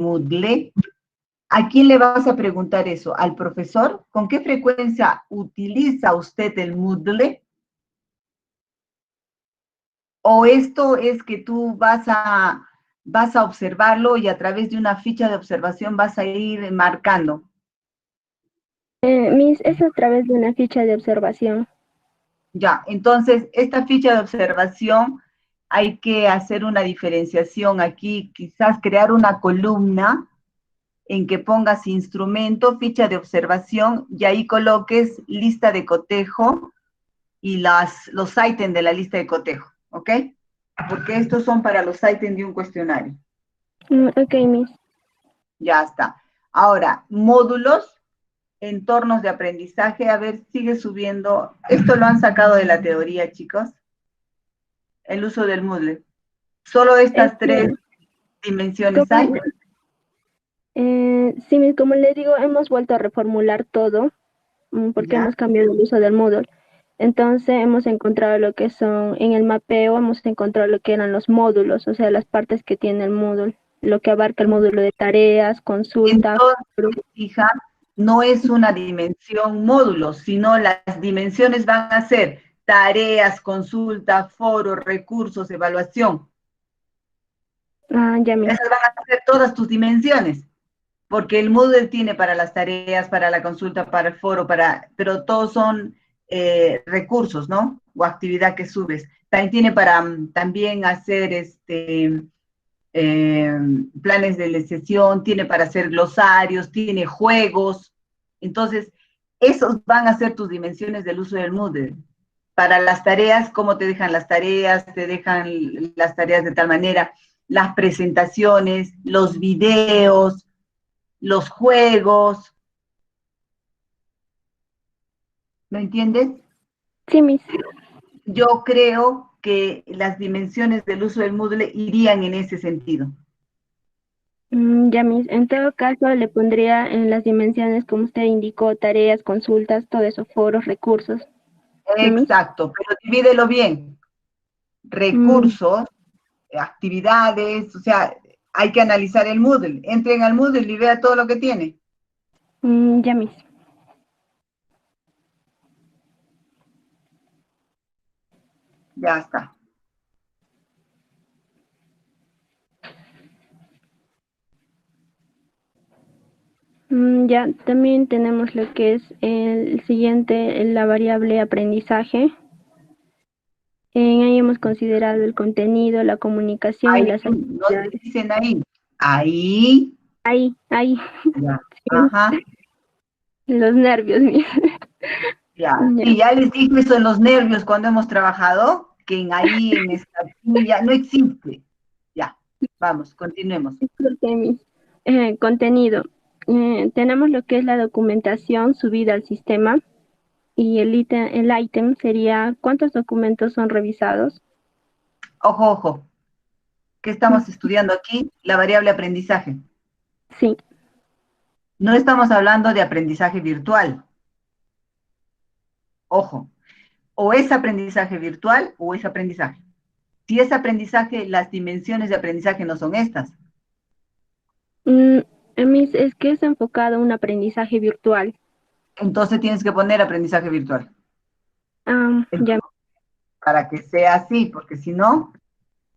Moodle, ¿a quién le vas a preguntar eso? ¿Al profesor? ¿Con qué frecuencia utiliza usted el Moodle? ¿O esto es que tú vas a observarlo y a través de una ficha de observación vas a ir marcando? Miss, es a través de una ficha de observación. Ya, entonces, esta ficha de observación hay que hacer una diferenciación aquí, quizás crear una columna en que pongas instrumento, ficha de observación, y ahí coloques lista de cotejo y los ítems de la lista de cotejo, ¿ok? Porque estos son para los ítems de un cuestionario. Ok, Miss. Ya está. Ahora, módulos, entornos de aprendizaje, a ver, sigue subiendo. Esto lo han sacado de la teoría, chicos. El uso del Moodle. Solo estas tres dimensiones hay. Sí, Miss, como le digo, hemos vuelto a reformular todo porque ¿Ya? hemos cambiado el uso del Moodle. Entonces hemos encontrado lo que son, en el mapeo hemos encontrado lo que eran los módulos, o sea, las partes que tiene el Moodle, lo que abarca el módulo de tareas, consulta. Entonces, hija, no es una dimensión módulo, sino las dimensiones van a ser tareas, consulta, foro, recursos, evaluación. Ya, Miss. Esas van a ser todas tus dimensiones, porque el Moodle tiene para las tareas, para la consulta, para el foro, pero todos son recursos, ¿no? O actividad que subes. También tiene para también hacer planes de sesión, tiene para hacer glosarios, tiene juegos. Entonces, esos van a ser tus dimensiones del uso del Moodle. Para las tareas, cómo te dejan las tareas, te dejan las tareas de tal manera, las presentaciones, los videos, los juegos. ¿Me entiendes? Sí, Miss. Yo creo que las dimensiones del uso del Moodle irían en ese sentido. Ya, Miss. En todo caso, le pondría en las dimensiones, como usted indicó, tareas, consultas, todo eso, foros, recursos. ¿No, Miss? Exacto, pero divídelo bien. Mm, Recursos, actividades, o sea, hay que analizar el Moodle. Entren al Moodle y vea todo lo que tiene. ya, Miss. Ya está. Ya, también tenemos lo que es el siguiente, la variable aprendizaje. En ahí hemos considerado el contenido, la comunicación y Ahí, las no te actividades. dicen ahí. Ahí. Ahí, Ya. sí, Ajá. los nervios, mira. Ya. Ya, Y ya les dije eso en los nervios cuando hemos trabajado, que en ahí, en esta ya no existe. Ya. Vamos, continuemos. disculpe, contenido. Tenemos lo que es la documentación subida al sistema y el ítem sería cuántos documentos son revisados. Ojo, ojo. ¿Qué Mm, estamos estudiando aquí? La variable aprendizaje. Sí, No estamos hablando de aprendizaje virtual. Ojo. O es aprendizaje virtual o es aprendizaje. Si es aprendizaje, las dimensiones de aprendizaje no son estas. mm, es que es enfocado a un aprendizaje virtual. Entonces tienes que poner aprendizaje virtual. Ya. Para que sea así, porque si no,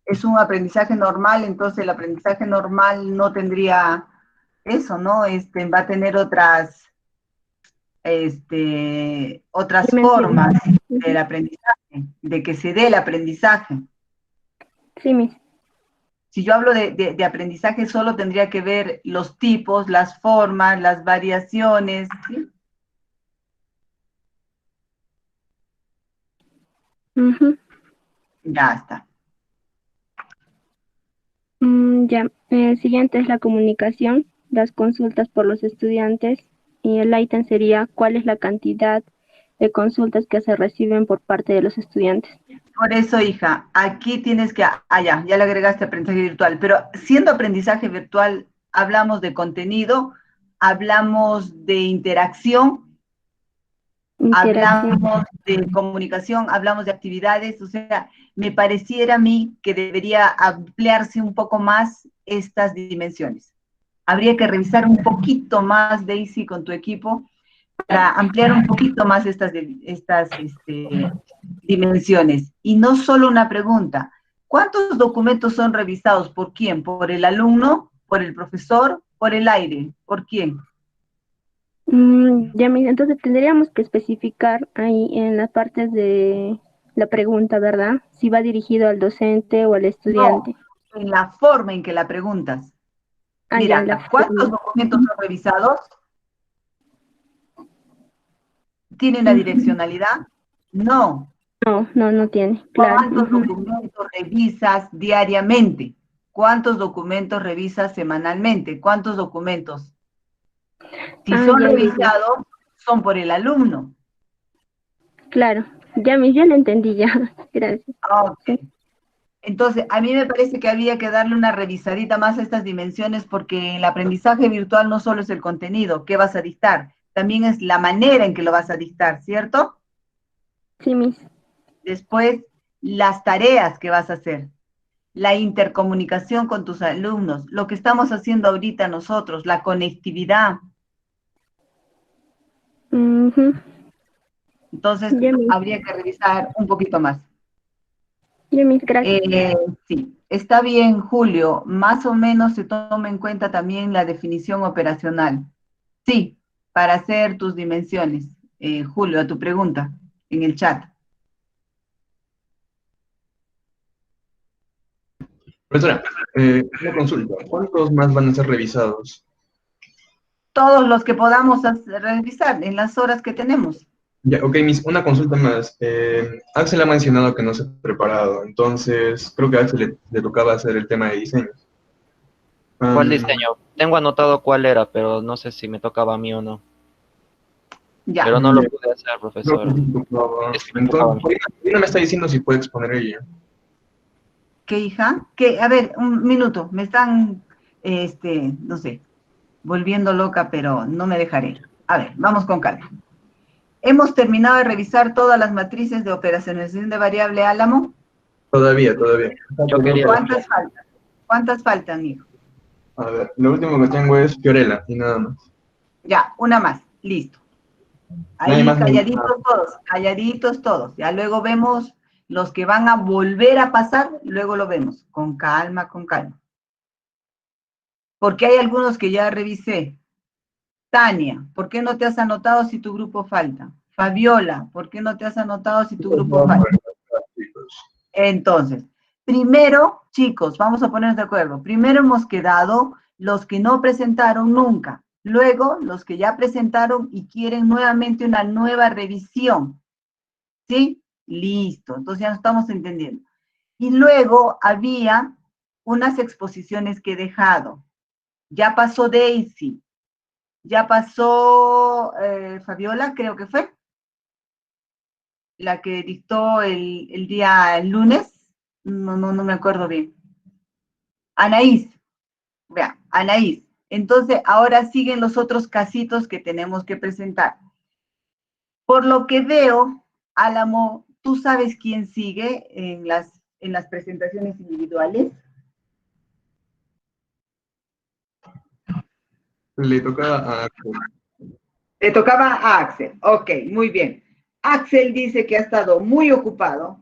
es un aprendizaje normal, entonces el aprendizaje normal no tendría eso, ¿no? Va a tener otras Dimensiones. formas del Ujú. aprendizaje, de que se dé el aprendizaje. Sí, Miss. Si yo hablo de aprendizaje, solo tendría que ver los tipos, las formas, las variaciones, ¿sí? Ujú. Ya está. Ya. El siguiente es la comunicación, las consultas por los estudiantes y el ítem sería cuál es la cantidad de consultas que se reciben por parte de los estudiantes. Por eso, hija, aquí tienes que, ya le agregaste aprendizaje virtual, pero siendo aprendizaje virtual, hablamos de contenido, hablamos de interacción, Interacción. hablamos de comunicación, hablamos de actividades, o sea, me pareciera a mí que debería ampliarse un poco más estas dimensiones. Habría que revisar un poquito más, Daisy, con tu equipo, para ampliar un poquito más estas dimensiones. Y no solo una pregunta, ¿cuántos documentos son revisados? ¿Por quién? ¿Por el alumno? ¿Por el profesor? ¿Por el aire? ¿Por quién? Ya, entonces tendríamos que especificar ahí en las partes de la pregunta, ¿verdad? Si va dirigido al docente o al No, estudiante. en la forma en que la preguntas. Ah, ya, Mira, en la ¿cuántos forma. documentos son revisados? ¿Tiene una Ujú. direccionalidad? No. No, no, no tiene, claro. ¿Cuántos documentos revisas diariamente? ¿Cuántos documentos revisas semanalmente? ¿Cuántos documentos? Si Ah, son ya, ya, ya. revisados, son por el alumno. Claro, ya lo entendí ya. Gracias. Ok. Sí, Entonces, a mí me parece que había que darle una revisadita más a estas dimensiones porque el aprendizaje virtual no solo es el contenido, qué vas a dictar, también es la manera en que lo vas a dictar, ¿cierto? sí, mis. Después, las tareas que vas a hacer, la intercomunicación con tus alumnos, lo que estamos haciendo ahorita nosotros, la conectividad. Ujú. Entonces, Ya, mis. habría que revisar un poquito más. Ya, mis, gracias. Sí, está bien, Julio. Más o menos se toma en cuenta también la definición operacional. Sí, para hacer tus dimensiones. Julio, a tu pregunta en el chat. Profesora, una consulta. ¿Cuántos más van a ser revisados? Todos los que podamos revisar en las horas que tenemos. Ya, ok, una consulta más. Axel ha mencionado que no se ha preparado, entonces creo que a Axel le tocaba hacer el tema de diseño. ¿Cuál Am, diseño? Tengo anotado cuál era, pero no sé si me tocaba a mí o no. Ya. Pero no lo ya, pude hacer, creo que profesor. sí tocaba. Es que me tocaba a Entonces, mí. ahorita me está diciendo si puede exponer ella. ¿Qué hija? ¿Qué? A ver, un minuto. Me están, no sé, volviendo loca, pero no me dejaré. A ver, vamos con calma. Hemos terminado de revisar todas las matrices de operacionalización de variable Álamo. Todavía. Yo quería, ¿Cuántas faltan? ¿Cuántas faltan, hijo? A ver, lo último que tengo es Fiorella y nada más. Ya, una más. Listo. Nadie Ahí más me dice nada. calladitos todos. Ya luego vemos los que van a volver a pasar, luego lo vemos. Con calma, con calma. Porque hay algunos que ya revisé. Tania, ¿por qué no te has anotado si tu grupo falta? Fabiola, ¿por qué no te has anotado si tu grupo falta? Entonces, primero, chicos, vamos a ponernos de acuerdo. Primero hemos quedado los que no presentaron nunca. Luego, los que ya presentaron y quieren nuevamente una nueva revisión. ¿Sí? Listo. Entonces ya nos estamos entendiendo. Y luego había unas exposiciones que he dejado. Ya pasó Daisy. Ya pasó Fabiola, creo que fue, la que dictó el día lunes. No me acuerdo bien. Anaís, vea, Anaís. Entonces, ahora siguen los otros casitos que tenemos que presentar. Por lo que veo, Álamo, ¿tú sabes quién sigue en las presentaciones individuales? Le toca a Axel. Le tocaba a Axel. Ok, muy bien. Axel dice que ha estado muy ocupado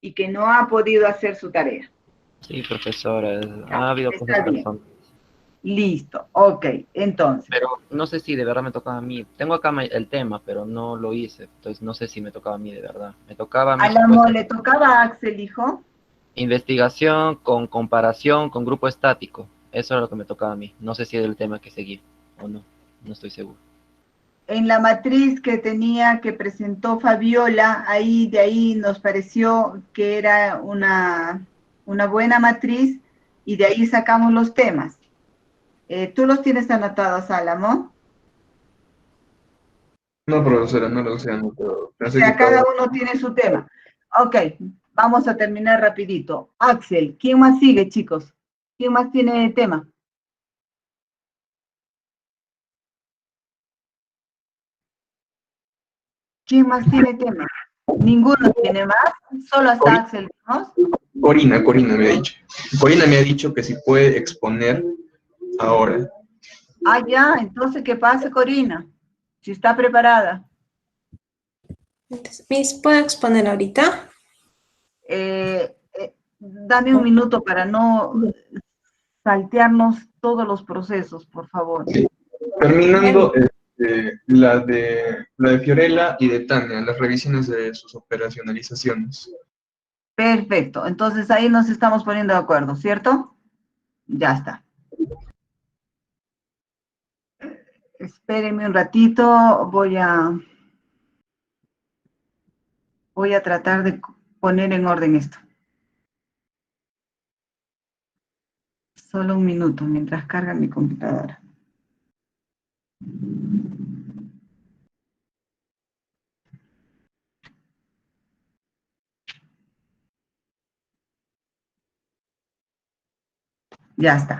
y que no ha podido hacer su tarea. sí, profesora, Ya, ha habido cosas está bien. personales. Listo, ok. Entonces, Pero no sé si de verdad me tocaba a mí. Tengo acá el tema, pero no lo hice. Entonces no sé si me tocaba a mí de verdad. Me tocaba a mí Álamo, le supuestamente tocaba a Axel, hijo. investigación con comparación con grupo estático. Eso es lo que me tocaba a mí. No sé si era el tema que seguí o no. No estoy seguro. En la matriz que tenía, que presentó Fabiola, ahí de ahí nos pareció que era una buena matriz y de ahí sacamos los temas. ¿Tú los tienes anotados, Álamo? No, profesora, no lo sé anotado. O Pensé que sea, cada cada uno tiene su tema. Ok, vamos a terminar rapidito. Axel, ¿quién más sigue, chicos? ¿Quién más tiene tema? ¿Quién más tiene tema? Ninguno tiene más, solo hasta Axel, ¿no? Corina me ha dicho. Corina me ha dicho que si puede exponer ahora. Ah, ya, entonces que pase Corina, si está preparada. Entonces, Miss, ¿puedo exponer ahorita? Dame un minuto para no saltearnos todos los procesos, por favor. Terminando la de Fiorella y de Tania, las revisiones de sus operacionalizaciones. Perfecto, entonces ahí nos estamos poniendo de acuerdo, ¿cierto? Ya está. Espérenme un ratito, voy a tratar de poner en orden esto. Solo un minuto mientras carga mi computadora. Ya está.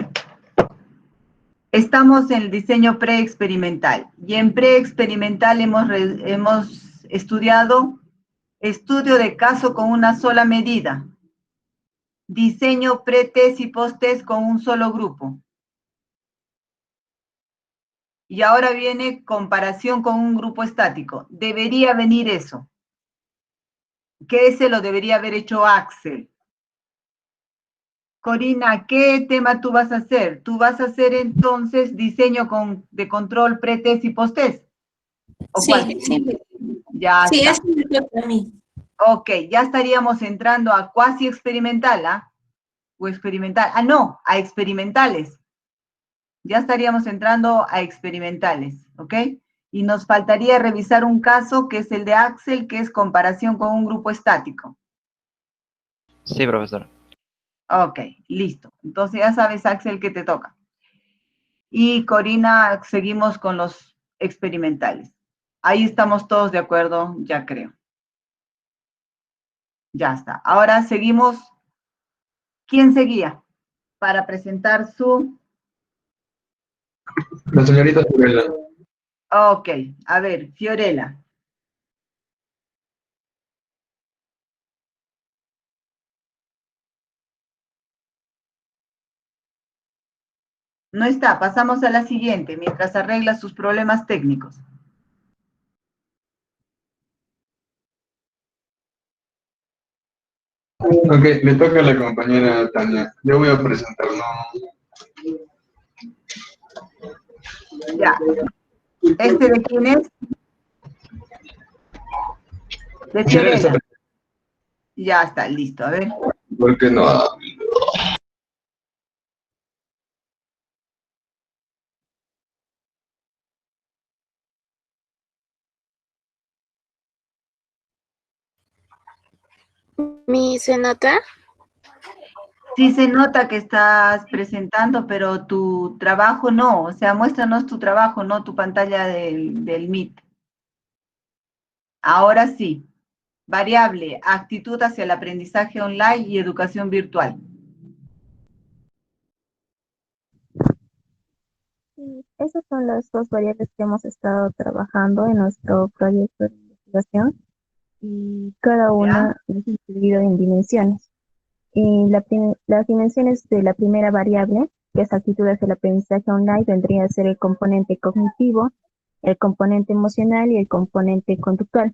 Estamos en el diseño preexperimental. Y en preexperimental hemos estudiado estudio de caso con una sola medida. Diseño pre-test y post-test con un solo grupo. Y ahora viene comparación con un grupo estático. Debería venir eso. Que ese lo debería haber hecho Axel. Corina, ¿qué tema tú vas a hacer? Tú vas a hacer entonces diseño de control pre-test y post-test. ¿O Sí, cuál? sí. Ya Sí, está. eso me toca a mí. Ok, ya estaríamos entrando a cuasi experimental, ¿ah? O experimental. Ah, no, a experimentales. Ya estaríamos entrando a experimentales, ¿ok? Y nos faltaría revisar un caso que es el de Axel, que es comparación con un grupo estático. Sí, profesor. Ok, listo. Entonces ya sabes, Axel, que te toca. Y Corina, seguimos con los experimentales. Ahí estamos todos de acuerdo, ya creo. Ya está. Ahora seguimos. ¿Quién seguía para presentar su...? La señorita Fiorella. Ok, a ver, Fiorella. No está, pasamos a la siguiente, mientras arregla sus problemas técnicos. Ok, le toca a la compañera Tania. Yo voy a presentar, ¿no? Ya. ¿Este de quién es? De Fiorella está Fiorella. Ya está, listo. A ver. ¿por qué no? ¿Mi se nota? Sí se nota que estás presentando, pero tu trabajo no. O sea, muéstranos tu trabajo, no tu pantalla del Meet. Ahora sí. Variable, actitud hacia el aprendizaje online y educación virtual. Sí, esas son las dos variables que hemos estado trabajando en nuestro proyecto de investigación y cada ¿Ya? una es dividida en dimensiones. Y las dimensiones de la primera variable, que es actitud hacia el aprendizaje online, vendría a ser el componente cognitivo, el componente emocional y el componente conductual.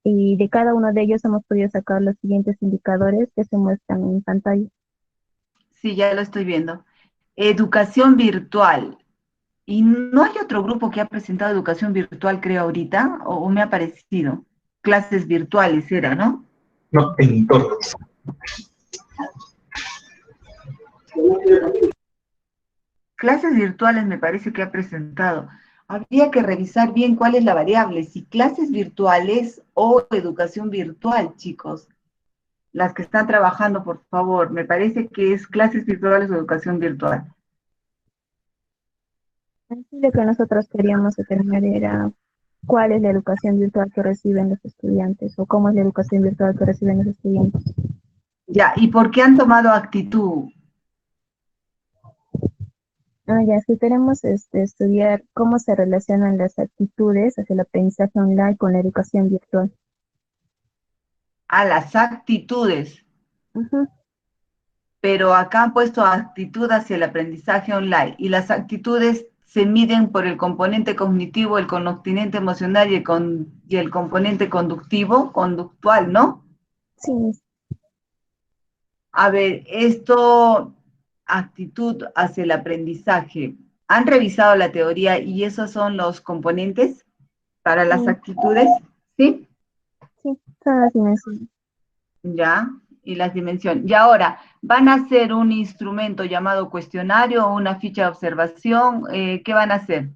Y de cada uno de ellos hemos podido sacar los siguientes indicadores que se muestran en pantalla. Sí, ya lo estoy viendo. Educación virtual. ¿Y no hay otro grupo que ha presentado educación virtual, creo, ahorita? ¿O me ha parecido? Clases virtuales era, ¿no? No, entornos. Clases virtuales me parece que ha presentado. Habría que revisar bien cuál es la variable, si clases virtuales o educación virtual, chicos. Las que están trabajando, por favor. Me parece que es clases virtuales o educación virtual. Así lo que nosotros queríamos determinar era cuál es la educación virtual que reciben los estudiantes o cómo es la educación virtual que reciben los estudiantes. Ya, ¿y por qué han tomado actitud? Ya, si queremos estudiar cómo se relacionan las actitudes hacia el aprendizaje online con la educación virtual. A las actitudes. Ujú. Pero acá han puesto actitud hacia el aprendizaje online. ¿Y las actitudes se miden por el componente cognitivo, el componente emocional y el componente conductual, ¿no? Sí, Miss. A ver, esto, actitud hacia el aprendizaje. ¿Han revisado la teoría y esos son los componentes para las Sí, actitudes? ¿Sí? sí, son las dimensiones. Ya, y las dimensiones. Y ahora, ¿van a hacer un instrumento llamado cuestionario o una ficha de observación? ¿Qué van a hacer?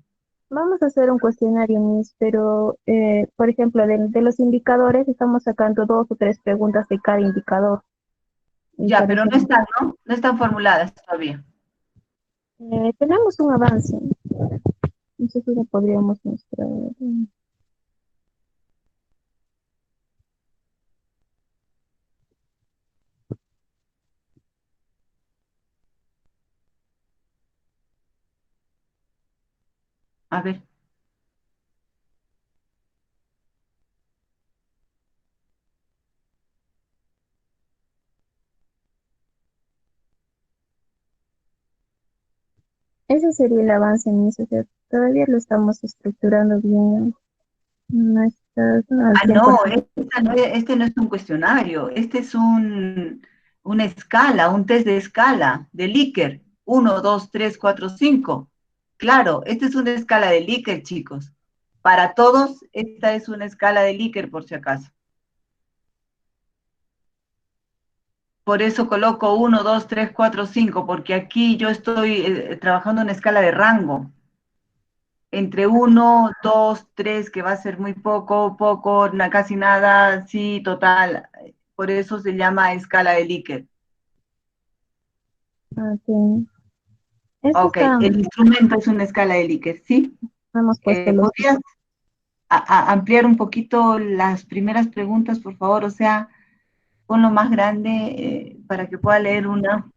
Vamos a hacer un cuestionario, Miss, pero, por ejemplo, de los indicadores estamos sacando 2 o 3 preguntas de cada indicador. Y Ya, por pero eso no están, ¿no? No están formuladas todavía. tenemos un avance. No sé si lo podríamos mostrar. A ver. Ese sería el avance, Miss. O sea, todavía lo estamos estructurando bien. No está al Ah, no, 100%. este no es un cuestionario, este es una escala, un test de escala, de Likert. 1, 2, 3, 4, 5. Claro, esta es una escala de Likert, chicos. Para todos, esta es una escala de Likert, por si acaso. Por eso coloco 1, 2, 3, 4, 5, porque aquí yo estoy trabajando en escala de rango. Entre 1, 2, 3, que va a ser muy poco, poco, casi nada, sí, total. Por eso se llama escala de Likert. Ok. Esto Ok, está, el instrumento es una escala de Likert, ¿sí? hemos puesto los. ¿Podrías ampliar un poquito las primeras preguntas, por favor? O sea, ponlo más grande para que pueda leer una.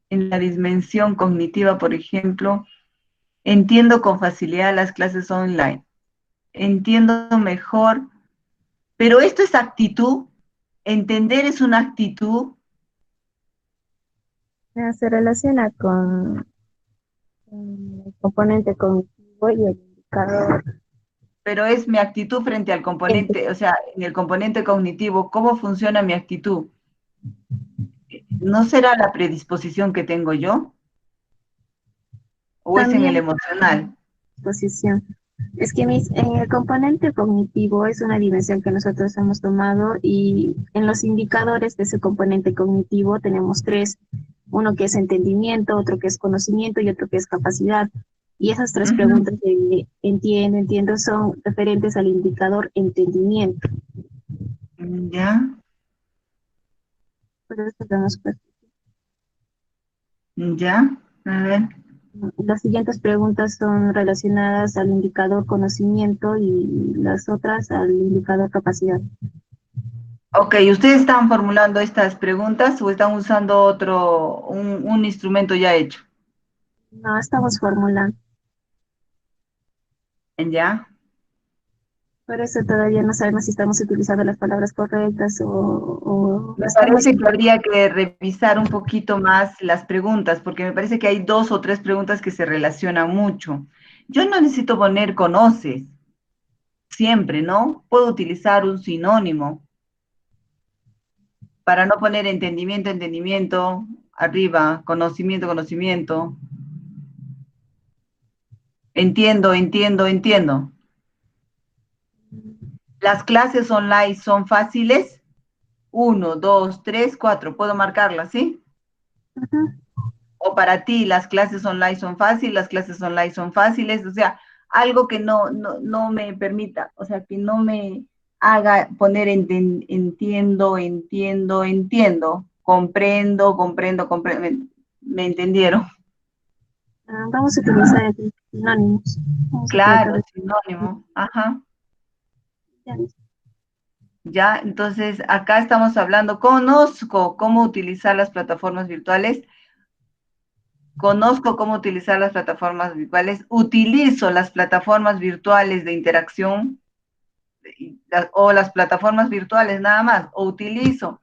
En la dimensión cognitiva, por ejemplo, entiendo con facilidad las clases online. Entiendo mejor, pero esto es actitud. Entender es una actitud, Se relaciona con el componente cognitivo y el indicador. pero es mi actitud frente al componente, o sea, en el componente cognitivo, ¿cómo funciona mi actitud? ¿No será la predisposición que tengo yo? ¿O es en el También emocional? posición. Es que en el componente cognitivo es una dimensión que nosotros hemos tomado y en los indicadores de ese componente cognitivo tenemos 3. Uno que es entendimiento, otro que es conocimiento y otro que es capacidad. Y esas 3 preguntas de entiendo, son referentes al indicador entendimiento. ¿Ya? Por eso tenemos pues, ¿Ya? A ver. las siguientes preguntas son relacionadas al indicador conocimiento y las otras al indicador capacidad. Ok, ¿ustedes están formulando estas preguntas o están usando un instrumento ya hecho? No, estamos formulando. ¿Ya? Por eso todavía no sabemos si estamos utilizando las palabras correctas o Me estamos. parece que habría que revisar un poquito más las preguntas, porque me parece que hay 2 o 3 preguntas que se relacionan mucho. Yo no necesito poner conoces, siempre, ¿no? Puedo utilizar un sinónimo para no poner entendimiento, entendimiento, arriba, conocimiento, conocimiento. Entiendo, entiendo, entiendo. Las clases online son fáciles. 1, 2, 3, 4. Puedo marcarlas, ¿sí? Ajá. O para ti las clases online son fáciles, las clases online son fáciles, o sea, algo que no me permita, o sea, que no me haga poner entiendo, entiendo, entiendo, comprendo, comprendo, comprendo, ¿me entendieron? Vamos a utilizar sinónimos. Vamos a tratar Claro, de. sinónimo, ajá, Ya. ya, entonces acá estamos hablando, conozco cómo utilizar las plataformas virtuales. Conozco cómo utilizar las plataformas virtuales, utilizo las plataformas virtuales de interacción o las plataformas virtuales nada más, o utilizo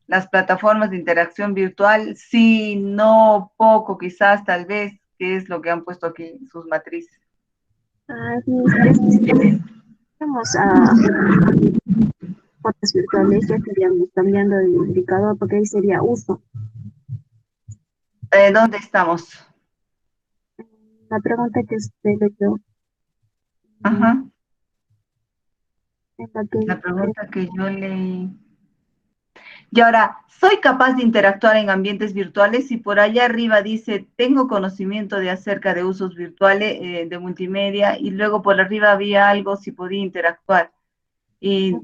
las plataformas de interacción virtual, sí, no, poco, quizás, tal vez, ¿Qué es lo que han puesto aquí, sus matrices? Vamos a fotos virtuales, ya estaríamos cambiando el indicador porque ahí sería uso. ¿Dónde estamos? La pregunta que usted leyó, Ajá. en la que La pregunta que yo leí. Y ahora, ¿soy capaz de interactuar en ambientes virtuales? Y por allá arriba dice, tengo conocimiento de acerca de usos virtuales de multimedia, y luego por arriba había algo si podía interactuar. Y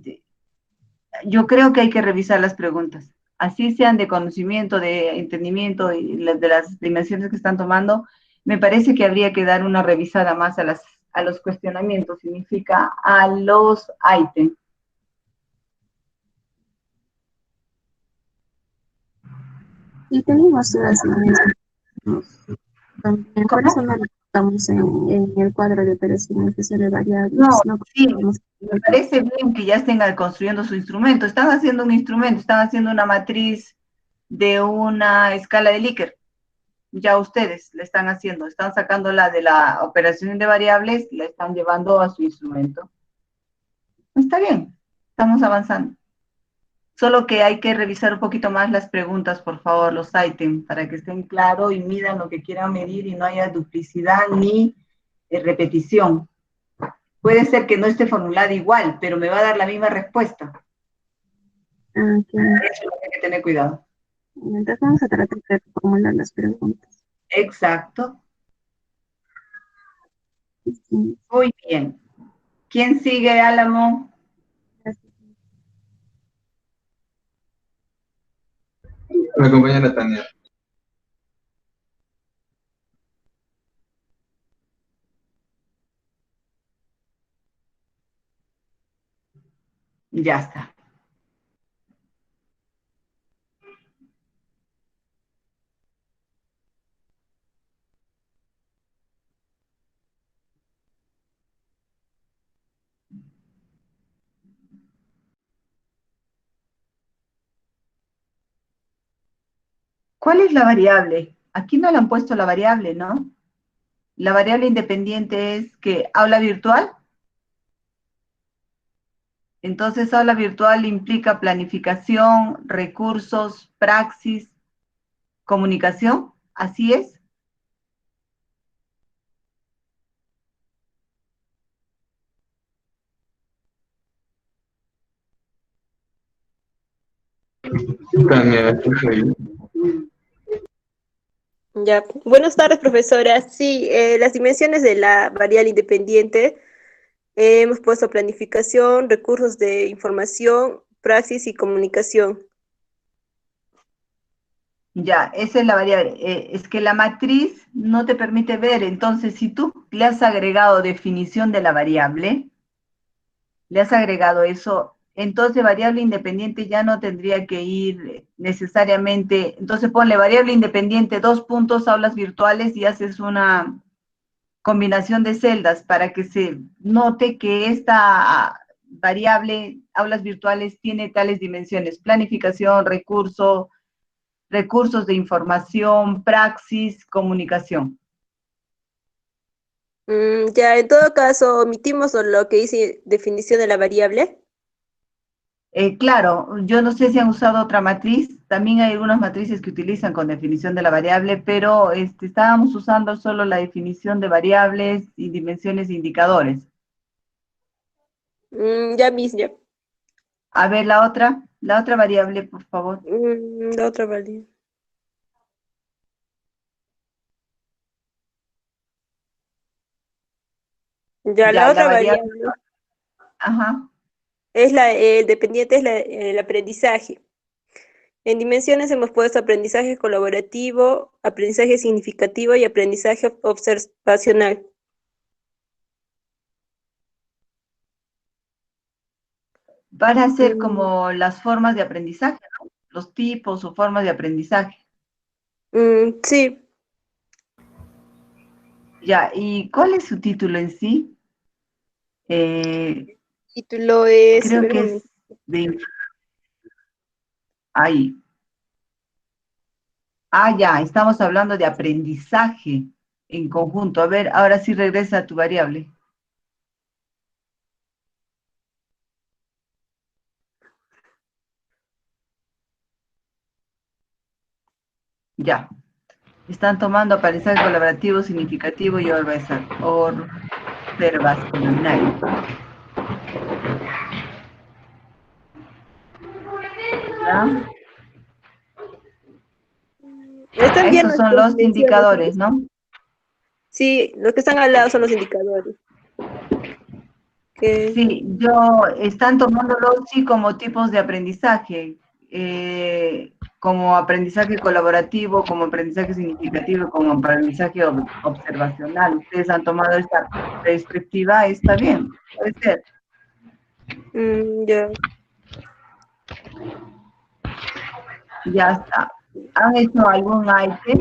yo creo que hay que revisar las preguntas. Así sean de conocimiento, de entendimiento y de las dimensiones que están tomando, me parece que habría que dar una revisada más a los cuestionamientos, significa a los ítems. y tenemos dudas en eso. También, por eso no lo estamos en el cuadro de operaciones de variables. No, No sí, podemos- me parece bien que ya estén construyendo su instrumento. Están haciendo un instrumento, están haciendo una matriz de una escala de Likert. Ya ustedes le están haciendo, están sacándola de la operación de variables, la están llevando a su instrumento. Está bien, estamos avanzando. Solo que hay que revisar un poquito más las preguntas, por favor, los ítems, para que estén claros y midan lo que quieran medir y no haya duplicidad ni repetición. Puede ser que no esté formulada igual, pero me va a dar la misma respuesta. Ok. Eso es lo que hay que tener cuidado. Entonces vamos a tratar de formular las preguntas. Exacto. Sí, Muy bien. ¿Quién sigue, Álamo? gracias. La compañera Tania. Ya está. ¿Cuál es la variable? Aquí no le han puesto la variable, ¿no? La variable independiente es que aula virtual. Entonces, aula virtual implica planificación, recursos, praxis, comunicación. ¿Así es? Tania, ¿estás ahí? Ya, buenas tardes, profesora. Sí, las dimensiones de la variable independiente hemos puesto planificación, recursos de información, praxis y comunicación. Ya, esa es la variable. Es que la matriz no te permite ver. Entonces, si tú le has agregado definición de la variable, le has agregado eso, entonces variable independiente ya no tendría que ir necesariamente. Entonces ponle variable independiente, 2 puntos, aulas virtuales, y haces una combinación de celdas para que se note que esta variable, aulas virtuales, tiene tales dimensiones: planificación, recursos de información, praxis, comunicación. Ya, en todo caso, omitimos lo que dice definición de la variable. Claro, yo no sé si han usado otra matriz, también hay algunas matrices que utilizan con definición de la variable, pero estábamos usando solo la definición de variables y dimensiones de indicadores. Ya, Miss, ya. A ver, la otra variable, por favor. La otra variable. Ya, Ya, la la otra variable, variable ajá. es el dependiente es el aprendizaje. En dimensiones hemos puesto aprendizaje colaborativo, aprendizaje significativo y aprendizaje observacional. Van a ser Mm, como las formas de aprendizaje, ¿no? Los tipos o formas de aprendizaje. sí, Ya, ¿y cuál es su título en sí? título es, a Creo ver un que momento. es de ahí. Ah, ya, estamos hablando de aprendizaje. en conjunto. A ver, ahora sí regresa a tu variable. Ya. Están tomando aprendizaje colaborativo, significativo y observacional. ¿Ya? Están bien Esos son nuestras los dimensiones, indicadores, ¿no? Sí, los que están al lado son los indicadores. Que, Sí, están tomándolo sí como tipos de aprendizaje, como aprendizaje colaborativo, como aprendizaje significativo, como aprendizaje observacional. Ustedes han tomado esta perspectiva, está bien, puede ser. ya. Ya está. ¿Han hecho algún item?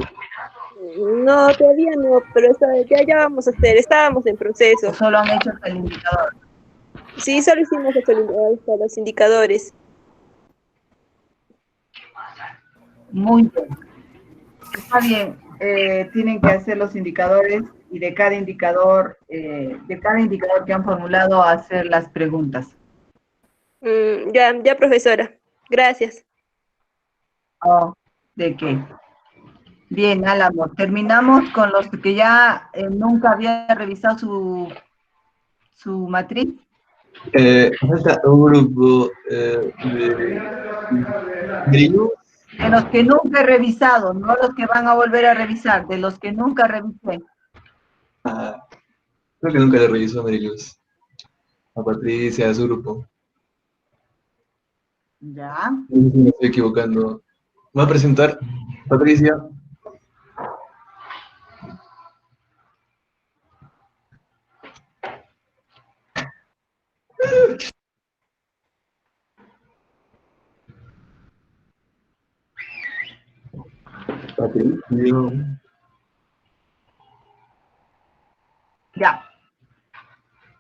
No, todavía no, pero ya vamos a hacer, estábamos en ¿O proceso. solo han hecho hasta el indicador? Sí, solo hicimos hasta los indicadores. Muy bien. Está bien. Tienen que hacer los indicadores y de cada indicador que han formulado, hacer las preguntas. Ya, profesora. Gracias. Oh, ¿de qué? Bien, Álamo, terminamos con los que ya nunca había revisado su matriz. Falta un grupo de De los que nunca he revisado, no los que van a volver a revisar, de los que nunca revisé. Creo que nunca le revisó a Mariluz. A Patricia, a su grupo. Ya. No sé si me estoy equivocando. Me va a presentar Patricia. Patricia. Ya.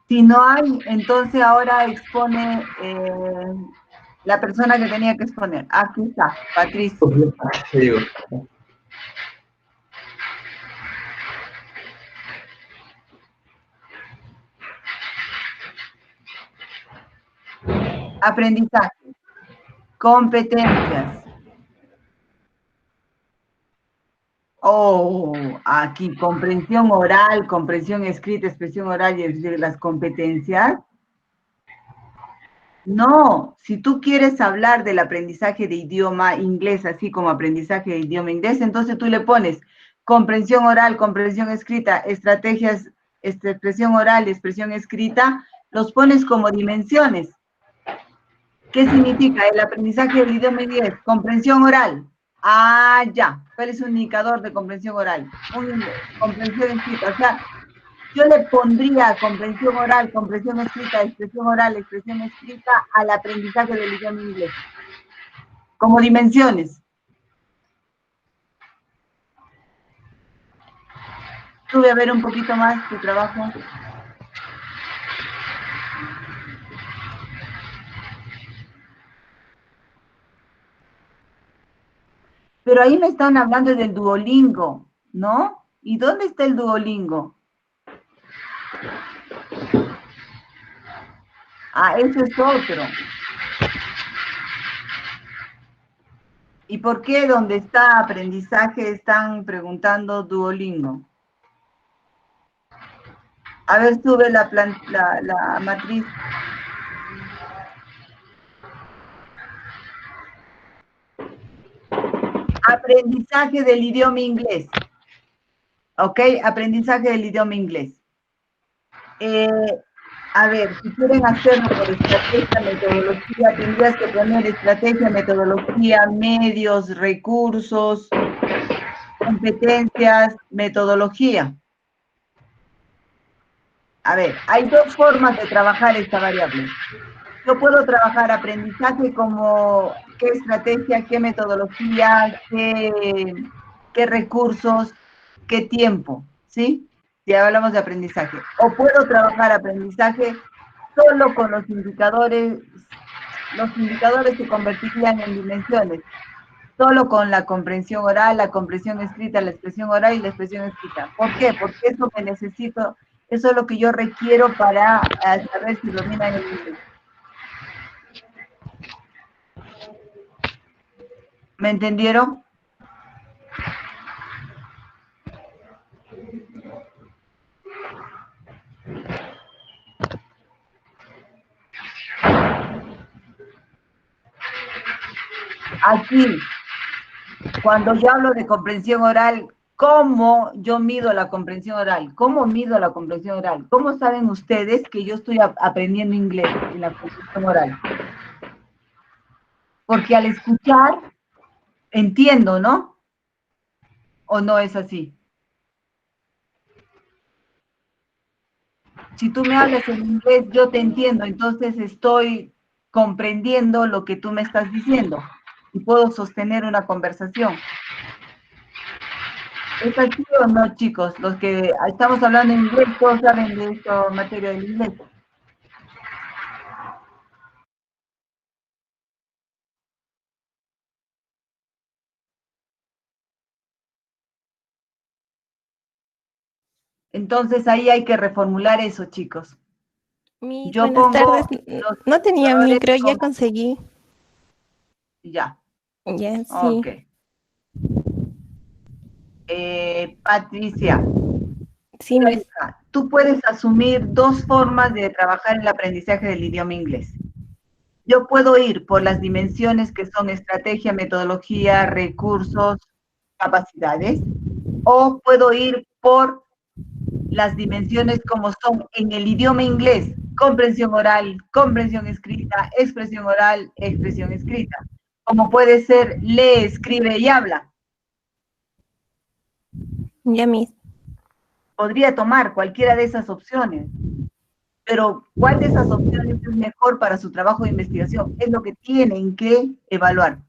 Si no hay, entonces ahora expone la persona que tenía que exponer. Aquí está, Patricia. Te digo. Aprendizaje. Competencias. Oh, aquí, comprensión oral, comprensión escrita, expresión oral y las competencias. No, si tú quieres hablar del aprendizaje de idioma inglés, así como aprendizaje de idioma inglés, entonces tú le pones comprensión oral, comprensión escrita, estrategias, expresión oral, expresión escrita, los pones como dimensiones. ¿Qué significa el aprendizaje del idioma inglés? Comprensión oral. Ah, ya. ¿Cuál es un indicador de comprensión oral? Comprensión escrita. O sea, yo le pondría comprensión oral, comprensión escrita, expresión oral, expresión escrita al aprendizaje del idioma inglés. Como dimensiones. Sube a ver un poquito más tu trabajo. Pero ahí me están hablando del Duolingo, ¿no? ¿Y dónde está el Duolingo? Ah, eso es otro. ¿Y por qué donde está aprendizaje están preguntando Duolingo? A ver, sube la matriz. Aprendizaje del idioma inglés. ¿Ok? Aprendizaje del idioma inglés. A ver, si quieren hacerlo por estrategia, metodología, tendrías que poner estrategia, metodología, medios, recursos, competencias, metodología. A ver, hay dos formas de trabajar esta variable. Yo puedo trabajar aprendizaje como qué estrategia, qué metodología, qué recursos, qué tiempo, ¿sí? Si hablamos de aprendizaje. O puedo trabajar aprendizaje solo con los indicadores se convertirían en dimensiones. solo con la comprensión oral, la comprensión escrita, la expresión oral y la expresión escrita. ¿Por qué? Porque eso que necesito, eso es lo que yo requiero para saber si dominan el inglés. ¿Me entendieron? Aquí, cuando yo hablo de comprensión oral, ¿cómo yo mido la comprensión oral? ¿Cómo mido la comprensión oral? ¿Cómo saben ustedes que yo estoy aprendiendo inglés en la comprensión oral? Porque al escuchar, entiendo, ¿no? ¿O no es así? Si tú me hablas en inglés, yo te entiendo, entonces estoy comprendiendo lo que tú me estás diciendo y puedo sostener una conversación. ¿Es así o no, chicos? Los que estamos hablando en inglés, todos saben de esto, materia del inglés. Entonces ahí hay que reformular eso, chicos. Yo Buenas pongo tardes. los No tenía indicadores micro, ya como... conseguí. Ya, Ya, sí. ok. Patricia, Sí, mira, hija, tú puedes asumir dos formas de trabajar el aprendizaje del idioma inglés. Yo puedo ir por las dimensiones que son estrategia, metodología, recursos, capacidades, o puedo ir por las dimensiones como son en el idioma inglés: comprensión oral, comprensión escrita, expresión oral, expresión escrita. Como puede ser lee, escribe y habla. Ya, mis. Podría tomar cualquiera de esas opciones, pero ¿cuál de esas opciones es mejor para su trabajo de investigación? Es lo que tienen que evaluar.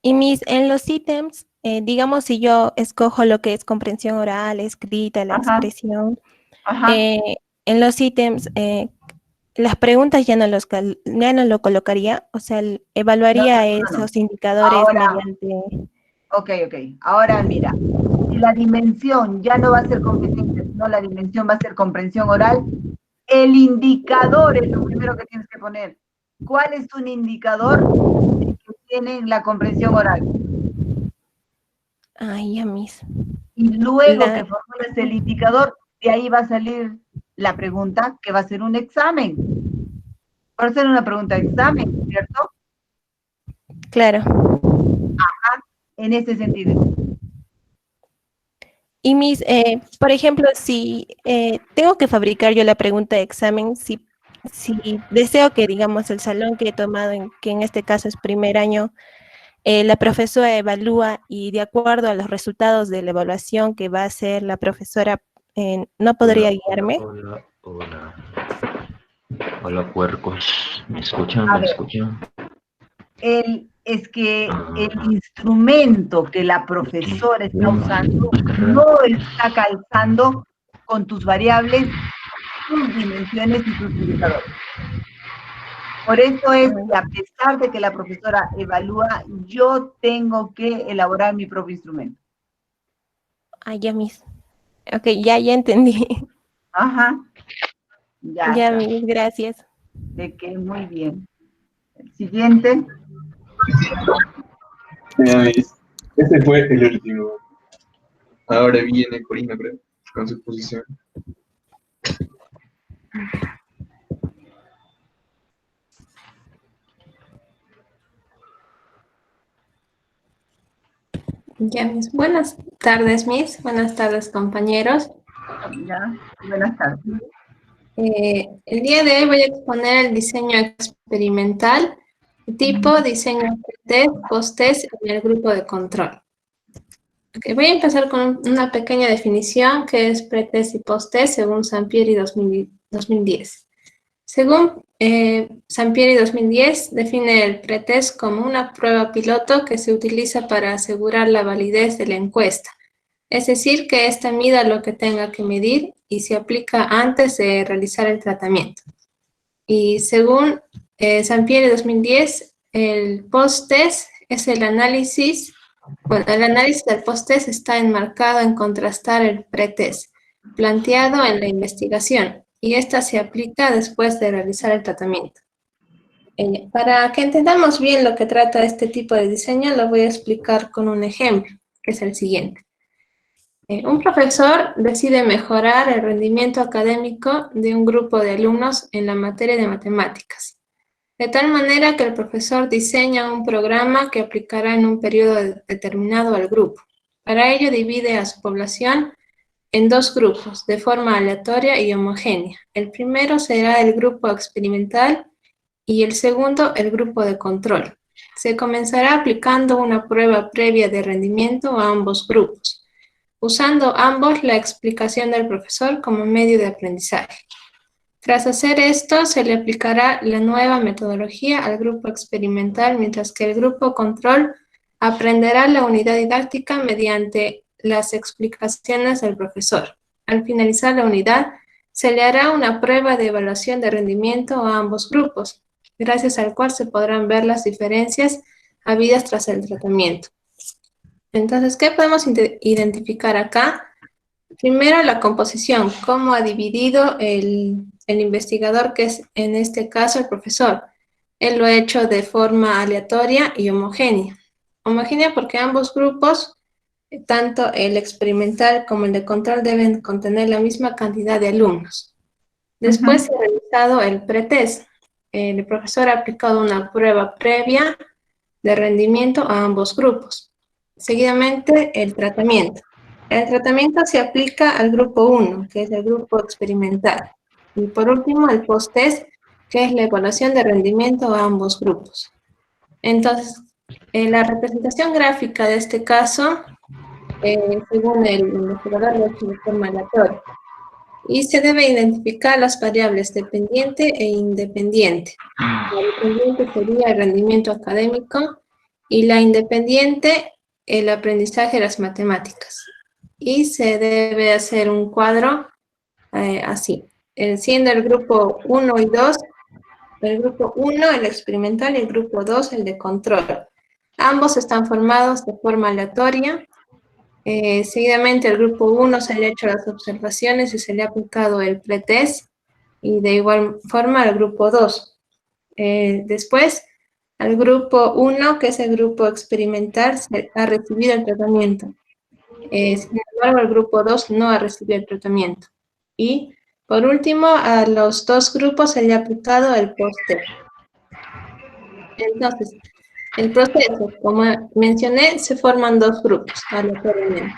Y en los ítems, digamos, si yo escojo lo que es comprensión oral, escrita, la expresión, en los ítems, las preguntas ya no lo colocaría, o sea, evaluaría esos indicadores Ahora, mediante... ok. Ahora mira, si la dimensión ya no va a ser competencia, sino la dimensión va a ser comprensión oral, el indicador es lo primero que tienes que poner. ¿Cuál es un indicador que tiene la comprensión oral? Ay, ya, mis. Y luego que formules el indicador, de ahí va a salir la pregunta que va a ser un examen. Va a ser una pregunta de examen, ¿cierto? Claro. Ajá, en ese sentido. Y por ejemplo, si tengo que fabricar yo la pregunta de examen, si deseo que, digamos, el salón que he tomado, que en este caso es primer año, la profesora evalúa y de acuerdo a los resultados de la evaluación que va a hacer la profesora, ¿no podría guiarme? Hola, puercos. ¿Me escuchan? A ¿Me ver, escuchan? es que el instrumento que la profesora está usando no está calzando con tus variables, tus dimensiones y tus indicadores. Por eso es que a pesar de que la profesora evalúa, yo tengo que elaborar mi propio instrumento. Ah, ya, mis. Ok, ya entendí. Ajá. Ya Ya, está. mis, gracias. De que muy bien. El siguiente. Este fue el último. Ahora viene Corina, creo, con su posición. Ya, mis. Buenas tardes, mis. Buenas tardes, compañeros. Ya, buenas tardes. El día de hoy voy a exponer el diseño experimental tipo diseño pre-test, post-test en el grupo de control. Okay, voy a empezar con una pequeña definición que es pre-test y post-test según Sampieri 2010. Según Sampieri 2010, define el pretest como una prueba piloto que se utiliza para asegurar la validez de la encuesta. Es decir, que ésta mida lo que tenga que medir y se aplica antes de realizar el tratamiento. Y según Sampieri 2010, el post-test es el análisis. Bueno, el análisis del post-test está enmarcado en contrastar el pre-test planteado en la investigación, y esta se aplica después de realizar el tratamiento. Para que entendamos bien lo que trata este tipo de diseño, lo voy a explicar con un ejemplo, que es el siguiente. Un profesor decide mejorar el rendimiento académico de un grupo de alumnos en la materia de matemáticas, de tal manera que el profesor diseña un programa que aplicará en un periodo determinado al grupo. Para ello divide a su población en dos grupos, de forma aleatoria y homogénea. El primero será el grupo experimental y el segundo el grupo de control. Se comenzará aplicando una prueba previa de rendimiento a ambos grupos, usando ambos la explicación del profesor como medio de aprendizaje. Tras hacer esto, se le aplicará la nueva metodología al grupo experimental, mientras que el grupo control aprenderá la unidad didáctica mediante las explicaciones del profesor. Al finalizar la unidad, se le hará una prueba de evaluación de rendimiento a ambos grupos, gracias al cual se podrán ver las diferencias habidas tras el tratamiento. Entonces, ¿qué podemos identificar acá? Primero, la composición, cómo ha dividido el investigador, que es en este caso el profesor. Él lo ha hecho de forma aleatoria y homogénea. Homogénea porque ambos grupos, tanto el experimental como el de control, deben contener la misma cantidad de alumnos. Después se ha realizado el pretest. El profesor ha aplicado una prueba previa de rendimiento a ambos grupos. Seguidamente, el tratamiento. El tratamiento se aplica al grupo 1, que es el grupo experimental. Y por último, el post-test, que es la evaluación de rendimiento a ambos grupos. Entonces, la representación gráfica de este caso, según el investigador, lo ha hecho de forma aleatoria. Y se debe identificar las variables dependiente e independiente. La dependiente sería el rendimiento académico y la independiente el aprendizaje de las matemáticas. Y se debe hacer un cuadro así, siendo el grupo 1 y 2, el grupo 1 el experimental y el grupo 2 el de control. Ambos están formados de forma aleatoria. Seguidamente el grupo 1 se le ha hecho las observaciones y se le ha aplicado el pretest, y de igual forma al grupo 2. Después, al grupo 1, que es el grupo experimental, se ha recibido el tratamiento. Sin embargo, el grupo 2 no ha recibido el tratamiento. Y, por último, a los dos grupos se le ha aplicado el post-test. Entonces, el proceso, como mencioné, se forman dos grupos aleatoriamente.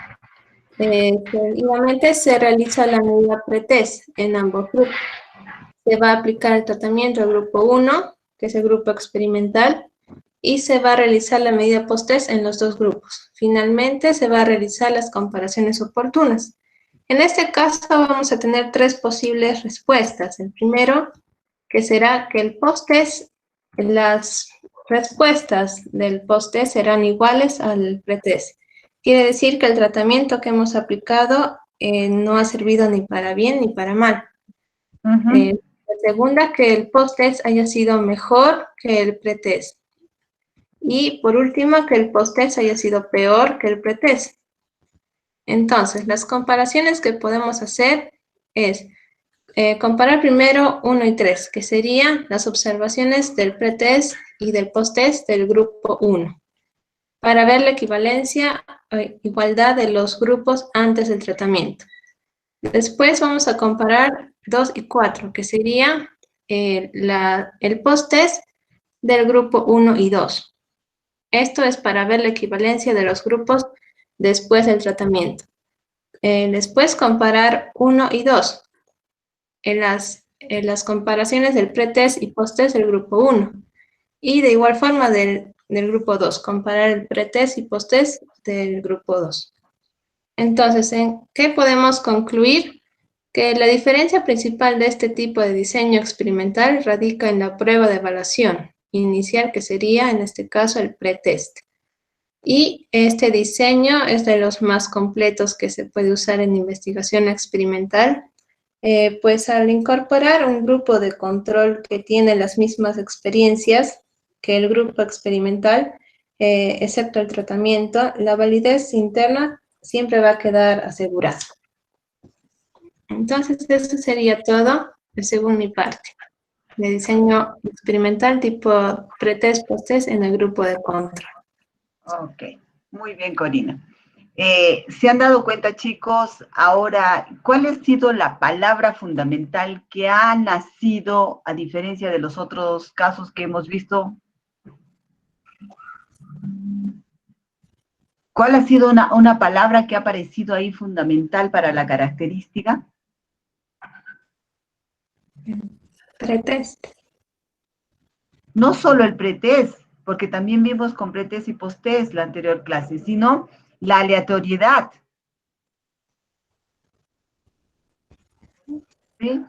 Seguidamente se realiza la medida pretest en ambos grupos. Se va a aplicar el tratamiento al grupo 1, que es el grupo experimental, y se va a realizar la medida post-test en los dos grupos. Finalmente, se va a realizar las comparaciones oportunas. En este caso, vamos a tener tres posibles respuestas. El primero, que será que el post-test, las respuestas del post-test serán iguales al pretest. Quiere decir que el tratamiento que hemos aplicado no ha servido ni para bien ni para mal. La segunda, que el post-test haya sido mejor que el pretest. Y por último, que el post-test haya sido peor que el pretest. Entonces, las comparaciones que podemos hacer es comparar primero 1 y 3, que serían las observaciones del pretest y del post-test del grupo 1, para ver la equivalencia o igualdad de los grupos antes del tratamiento. Después vamos a comparar 2 y 4, que sería el post-test del grupo 1 y 2. Esto es para ver la equivalencia de los grupos después del tratamiento. Después comparar 1 y 2. En las comparaciones del pretest y post-test del grupo 1. Y de igual forma del grupo 2, comparar el pretest y post-test del grupo 2. Entonces, ¿en qué podemos concluir? Que la diferencia principal de este tipo de diseño experimental radica en la prueba de evaluación inicial, que sería en este caso el pretest. Y este diseño es de los más completos que se puede usar en investigación experimental, pues al incorporar un grupo de control que tiene las mismas experiencias, que el grupo experimental, excepto el tratamiento, la validez interna siempre va a quedar asegurada. Entonces, eso sería todo, según mi parte, de diseño experimental tipo pretest, posttest en el grupo de control. Ok, muy bien, Corina. ¿Se han dado cuenta, chicos, ahora, cuál ha sido la palabra fundamental que ha nacido, a diferencia de los otros casos que hemos visto? ¿Cuál ha sido una palabra que ha aparecido ahí fundamental para la característica? Pretest. No solo el pretest, porque también vimos con pretest y posttest la anterior clase, sino la aleatoriedad. ¿Sí?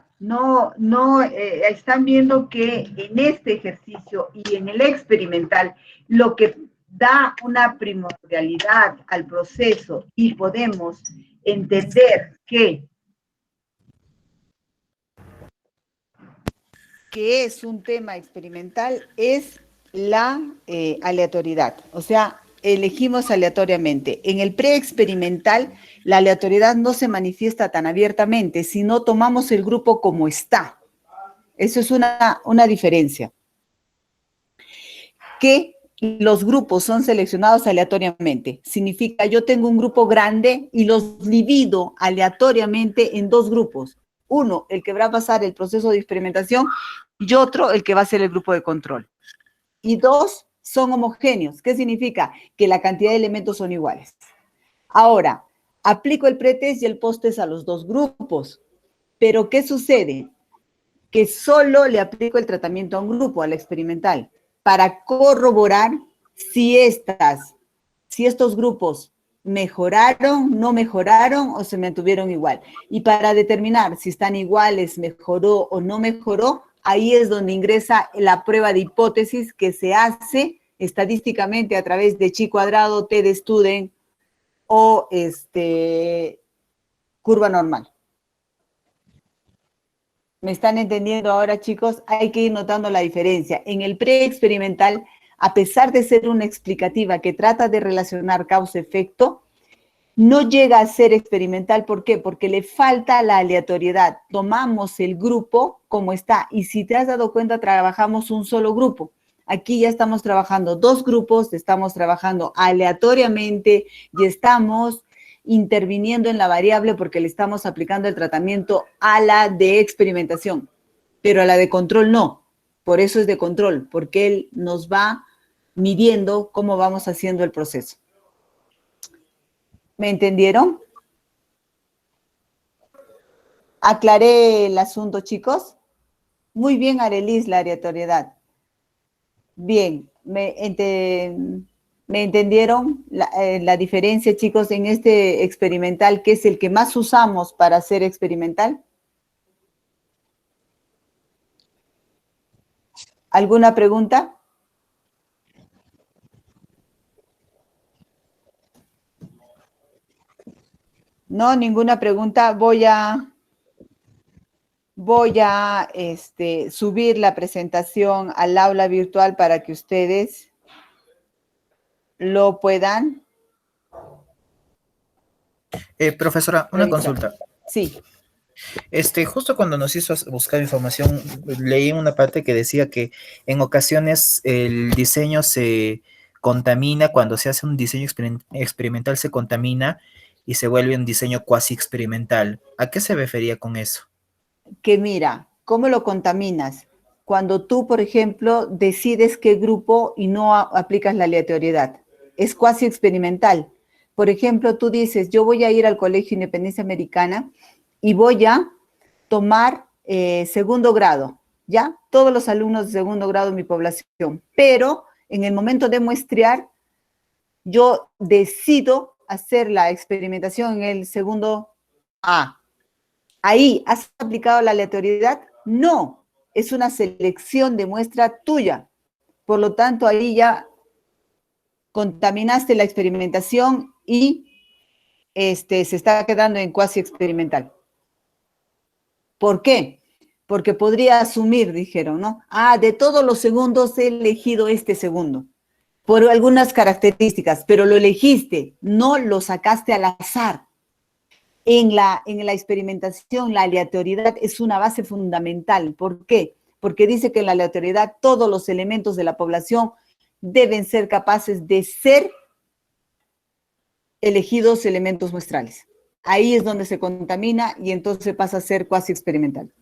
Están viendo que en este ejercicio y en el experimental, lo que da una primordialidad al proceso y podemos entender que es un tema experimental es la aleatoriedad. O sea, elegimos aleatoriamente. En el preexperimental, la aleatoriedad no se manifiesta tan abiertamente, sino tomamos el grupo como está. Eso es una diferencia. Que los grupos son seleccionados aleatoriamente. Significa, yo tengo un grupo grande y los divido aleatoriamente en dos grupos. Uno, el que va a pasar el proceso de experimentación, y otro, el que va a ser el grupo de control. Y dos, son homogéneos. ¿Qué significa? Que la cantidad de elementos son iguales. Ahora, aplico el pretest y el posttest a los dos grupos. Pero, ¿qué sucede? Que solo le aplico el tratamiento a un grupo, al experimental, para corroborar si estos grupos mejoraron, no mejoraron o se mantuvieron igual. Y para determinar si están iguales, mejoró o no mejoró, ahí es donde ingresa la prueba de hipótesis que se hace estadísticamente a través de chi cuadrado, t de Student o curva normal. ¿Me están entendiendo ahora, chicos? Hay que ir notando la diferencia. En el preexperimental, a pesar de ser una explicativa que trata de relacionar causa-efecto, no llega a ser experimental. ¿Por qué? Porque le falta la aleatoriedad. Tomamos el grupo como está y si te has dado cuenta, trabajamos un solo grupo. Aquí ya estamos trabajando dos grupos, estamos trabajando aleatoriamente y estamos interviniendo en la variable porque le estamos aplicando el tratamiento a la de experimentación, pero a la de control no. Por eso es de control, porque él nos va midiendo cómo vamos haciendo el proceso. ¿Me entendieron? ¿Aclaré el asunto, chicos? Muy bien, Arelis, la aleatoriedad. Bien, ¿me entendieron la diferencia, chicos, en este experimental, que es el que más usamos para hacer experimental? ¿Alguna pregunta? No, ninguna pregunta. Voy a subir la presentación al aula virtual para que ustedes lo puedan. Profesora, una consulta. Sí. Justo cuando nos hizo buscar información, leí una parte que decía que en ocasiones el diseño se contamina, cuando se hace un diseño experimental se contamina y se vuelve un diseño cuasi experimental. ¿A qué se refería con eso? Que mira, ¿cómo lo contaminas? Cuando tú, por ejemplo, decides qué grupo y no aplicas la aleatoriedad. Es cuasi experimental. Por ejemplo, tú dices, yo voy a ir al Colegio Independencia Americana y voy a tomar segundo grado, ¿ya? Todos los alumnos de segundo grado de mi población. Pero en el momento de muestrear, yo decido hacer la experimentación en el segundo A. ¿Ahí has aplicado la aleatoriedad? No, es una selección de muestra tuya. Por lo tanto, ahí ya contaminaste la experimentación y se está quedando en cuasi experimental. ¿Por qué? porque podría asumir, dijeron, ¿no? Ah, de todos los segundos he elegido este segundo, por algunas características, pero lo elegiste, no lo sacaste al azar. En la experimentación, la aleatoriedad es una base fundamental. ¿Por qué? Porque dice que en la aleatoriedad todos los elementos de la población deben ser capaces de ser elegidos elementos muestrales. Ahí es donde se contamina y entonces pasa a ser cuasi experimental.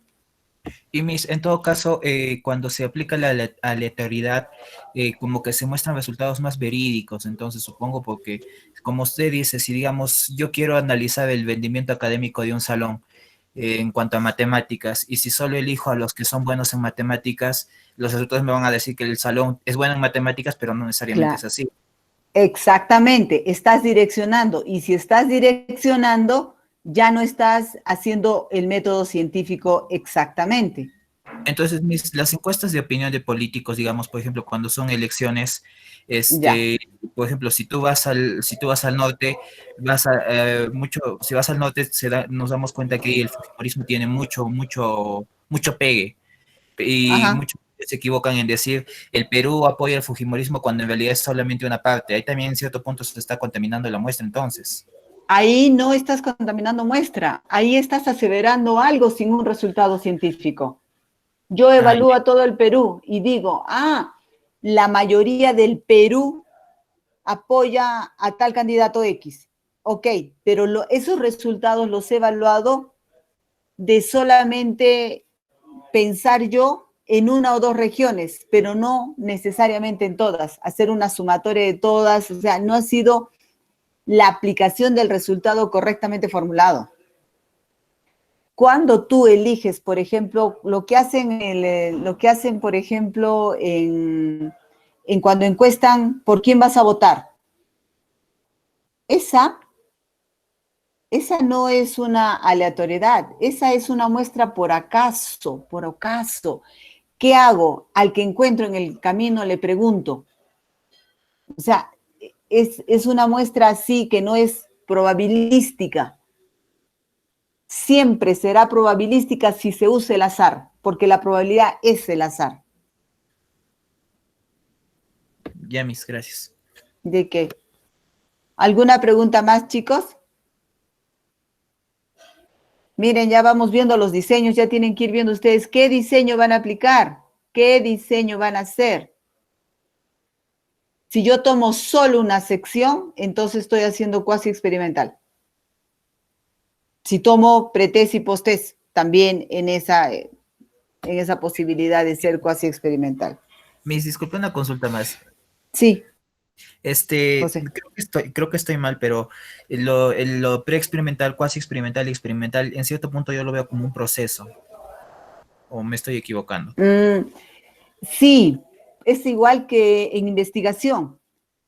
Y en todo caso, cuando se aplica la aleatoriedad, como que se muestran resultados más verídicos, entonces supongo porque, como usted dice, si digamos, yo quiero analizar el rendimiento académico de un salón en cuanto a matemáticas, y si solo elijo a los que son buenos en matemáticas, los resultados me van a decir que el salón es bueno en matemáticas, pero no necesariamente es así. Exactamente, estás direccionando, y si estás direccionando, ya no estás haciendo el método científico exactamente. Entonces, las encuestas de opinión de políticos, digamos, por ejemplo, cuando son elecciones, por ejemplo, si tú vas al norte, si vas al norte, nos damos cuenta que el fujimorismo tiene mucho pegue, y muchos se equivocan en decir el Perú apoya el fujimorismo cuando en realidad es solamente una parte. Ahí también en cierto punto se está contaminando la muestra, entonces. Ahí no estás contaminando muestra, ahí estás aseverando algo sin un resultado científico. Yo evalúo a todo el Perú y digo, la mayoría del Perú apoya a tal candidato X. Ok, pero esos resultados los he evaluado de solamente pensar yo en una o dos regiones, pero no necesariamente en todas, hacer una sumatoria de todas, o sea, no ha sido la aplicación del resultado correctamente formulado. Cuando tú eliges, por ejemplo, lo que hacen, por ejemplo, en cuando encuestan por quién vas a votar, esa no es una aleatoriedad, esa es una muestra por acaso, por ocaso. ¿Qué hago? Al que encuentro en el camino le pregunto. O sea, es una muestra así que no es probabilística. Siempre será probabilística si se usa el azar, porque la probabilidad es el azar. Ya, gracias. ¿De qué? ¿Alguna pregunta más, chicos? Miren, ya vamos viendo los diseños, ya tienen que ir viendo ustedes qué diseño van a aplicar, qué diseño van a hacer. Si yo tomo solo una sección, entonces estoy haciendo cuasi experimental. Si tomo pretest y posttest, también en esa posibilidad de ser cuasi experimental. Disculpe, una consulta más. Sí. Creo que estoy mal, pero lo preexperimental, cuasi experimental y experimental, en cierto punto yo lo veo como un proceso. ¿O me estoy equivocando? Sí, es igual que en investigación,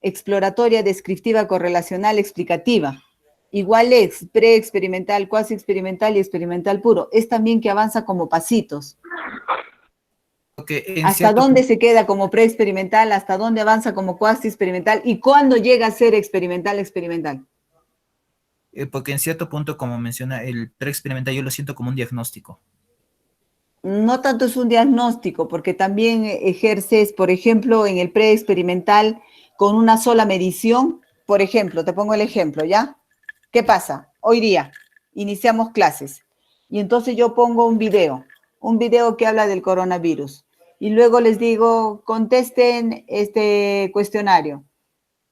exploratoria, descriptiva, correlacional, explicativa. Igual es preexperimental, cuasi experimental y experimental puro. Es también que avanza como pasitos. ¿Hasta dónde se queda como preexperimental? ¿Hasta dónde avanza como cuasi experimental? ¿Y cuándo llega a ser experimental? Porque en cierto punto, como menciona, el preexperimental yo lo siento como un diagnóstico. No tanto es un diagnóstico, porque también ejerces, por ejemplo, en el preexperimental con una sola medición. Por ejemplo, te pongo el ejemplo, ¿ya? ¿Qué pasa? Hoy día iniciamos clases y entonces yo pongo un video que habla del coronavirus y luego les digo, contesten este cuestionario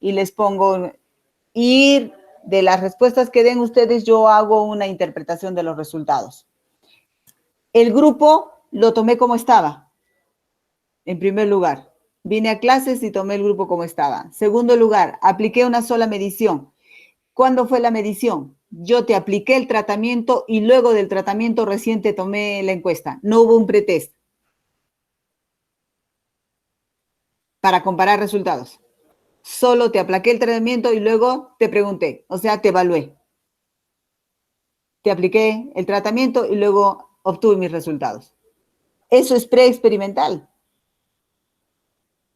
y les pongo, y de las respuestas que den ustedes yo hago una interpretación de los resultados. El grupo lo tomé como estaba, en primer lugar. Vine a clases y tomé el grupo como estaba. Segundo lugar, apliqué una sola medición. ¿Cuándo fue la medición? Yo te apliqué el tratamiento y luego del tratamiento reciente tomé la encuesta. No hubo un pretest para comparar resultados. Solo te apliqué el tratamiento y luego te pregunté, o sea, te evalué. Te apliqué el tratamiento y luego obtuve mis resultados. Eso es preexperimental.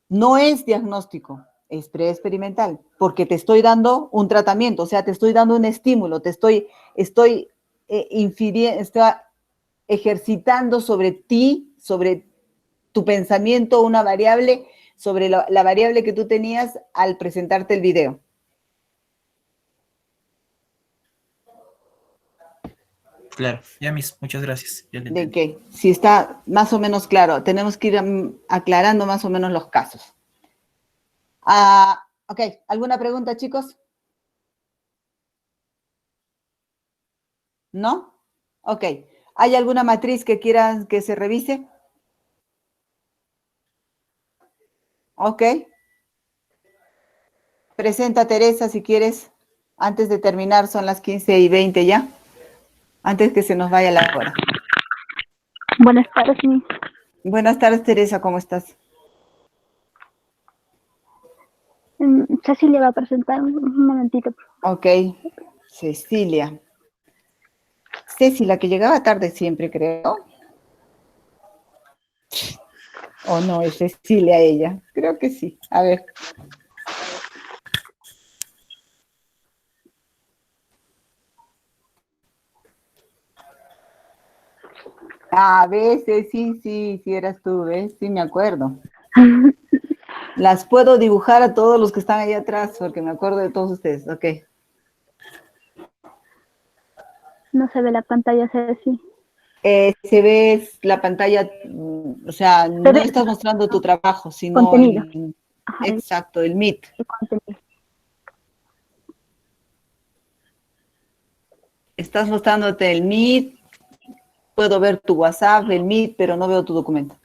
No es diagnóstico, es preexperimental, porque te estoy dando un tratamiento, o sea, te estoy dando un estímulo, estoy ejercitando sobre ti, sobre tu pensamiento, una variable, sobre la variable que tú tenías al presentarte el video. Claro, ya mis, muchas gracias. Ya le ¿De entendí. qué? Si está más o menos claro, tenemos que ir aclarando más o menos los casos. Ok, ¿alguna pregunta, chicos? ¿No? Ok. ¿Hay alguna matriz que quieran que se revise? Ok. Presenta, Teresa, si quieres. Antes de terminar, son las 15:20 ya. Antes que se nos vaya la hora. Buenas tardes, Miss. Buenas tardes, Teresa, ¿cómo estás? Cecilia va a presentar un momentito. Ok. Cecilia. Ceci, la que llegaba tarde siempre, creo. ¿O no? Es Cecilia ella. Creo que sí. A ver. A veces, sí, eras tú, ¿ves? Sí, me acuerdo. Las puedo dibujar a todos los que están ahí atrás, porque me acuerdo de todos ustedes. Ok. No se ve la pantalla, Ceci. Se ve la pantalla, o sea, no estás mostrando tu trabajo, sino contenido. Exacto, el Meet. El contenido. Estás mostrándote el Meet, puedo ver tu WhatsApp, el Meet, pero no veo tu documento.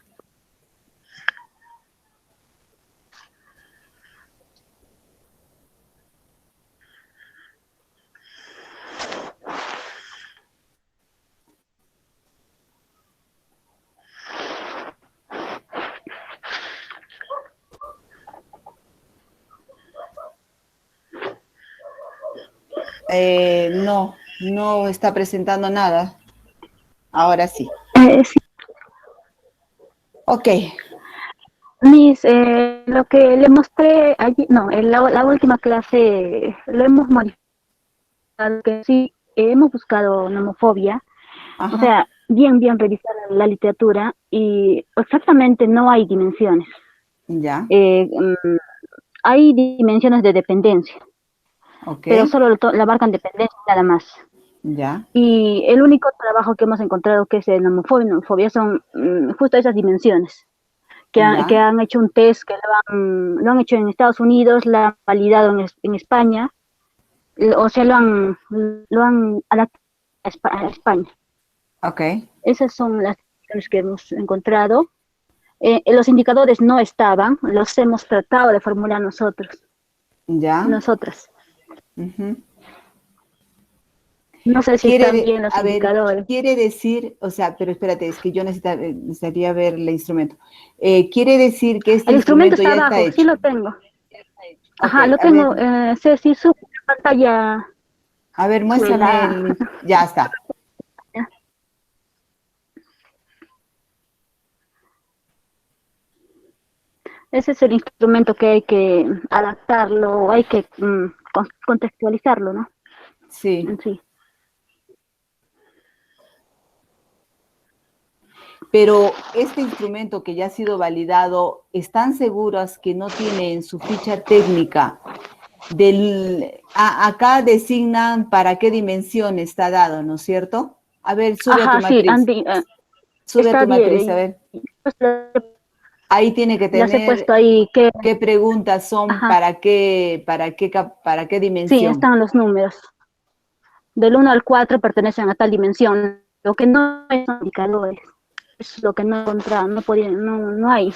No está presentando nada. Ahora sí. Sí. Ok. Miss, lo que le mostré allí, no, en la última clase lo hemos modificado, que sí, hemos buscado nomofobia, Ajá. o sea, bien revisar la literatura y exactamente no hay dimensiones. Ya. Hay dimensiones de dependencia, Ok. pero solo la abarcan dependencia nada más. Ya. Y el único trabajo que hemos encontrado que es de nomofobia son justo esas dimensiones. Que han hecho un test, que lo han hecho en Estados Unidos, lo han validado en España, o sea, lo han adaptado a España. Ok. Esas son las dimensiones que hemos encontrado. Los indicadores no estaban, los hemos tratado de formular nosotros. Ya. Nosotras. Uh-huh. No sé si están bien los indicadores. Quiere decir, o sea, pero espérate, es que yo necesitaría ver el instrumento. Quiere decir que este instrumento ya está abajo, está hecho. sí lo tengo. Ajá, Okay, lo tengo. Sí, su pantalla. A ver, muéstrame. Ya está. Ese es el instrumento que hay que adaptarlo, hay que contextualizarlo, ¿no? Sí. Sí. Pero este instrumento que ya ha sido validado, ¿están seguras que no tiene en su ficha técnica acá designan para qué dimensión está dado, ¿no es cierto? A ver, sube a tu matriz. Sí, sube a tu matriz, a ver. Ahí tiene que tener he puesto ahí qué preguntas son, para qué dimensión. Sí, están los números. Del 1 al 4 pertenecen a tal dimensión. Lo que no hay son indicadores. Es lo que no he encontrado, no hay,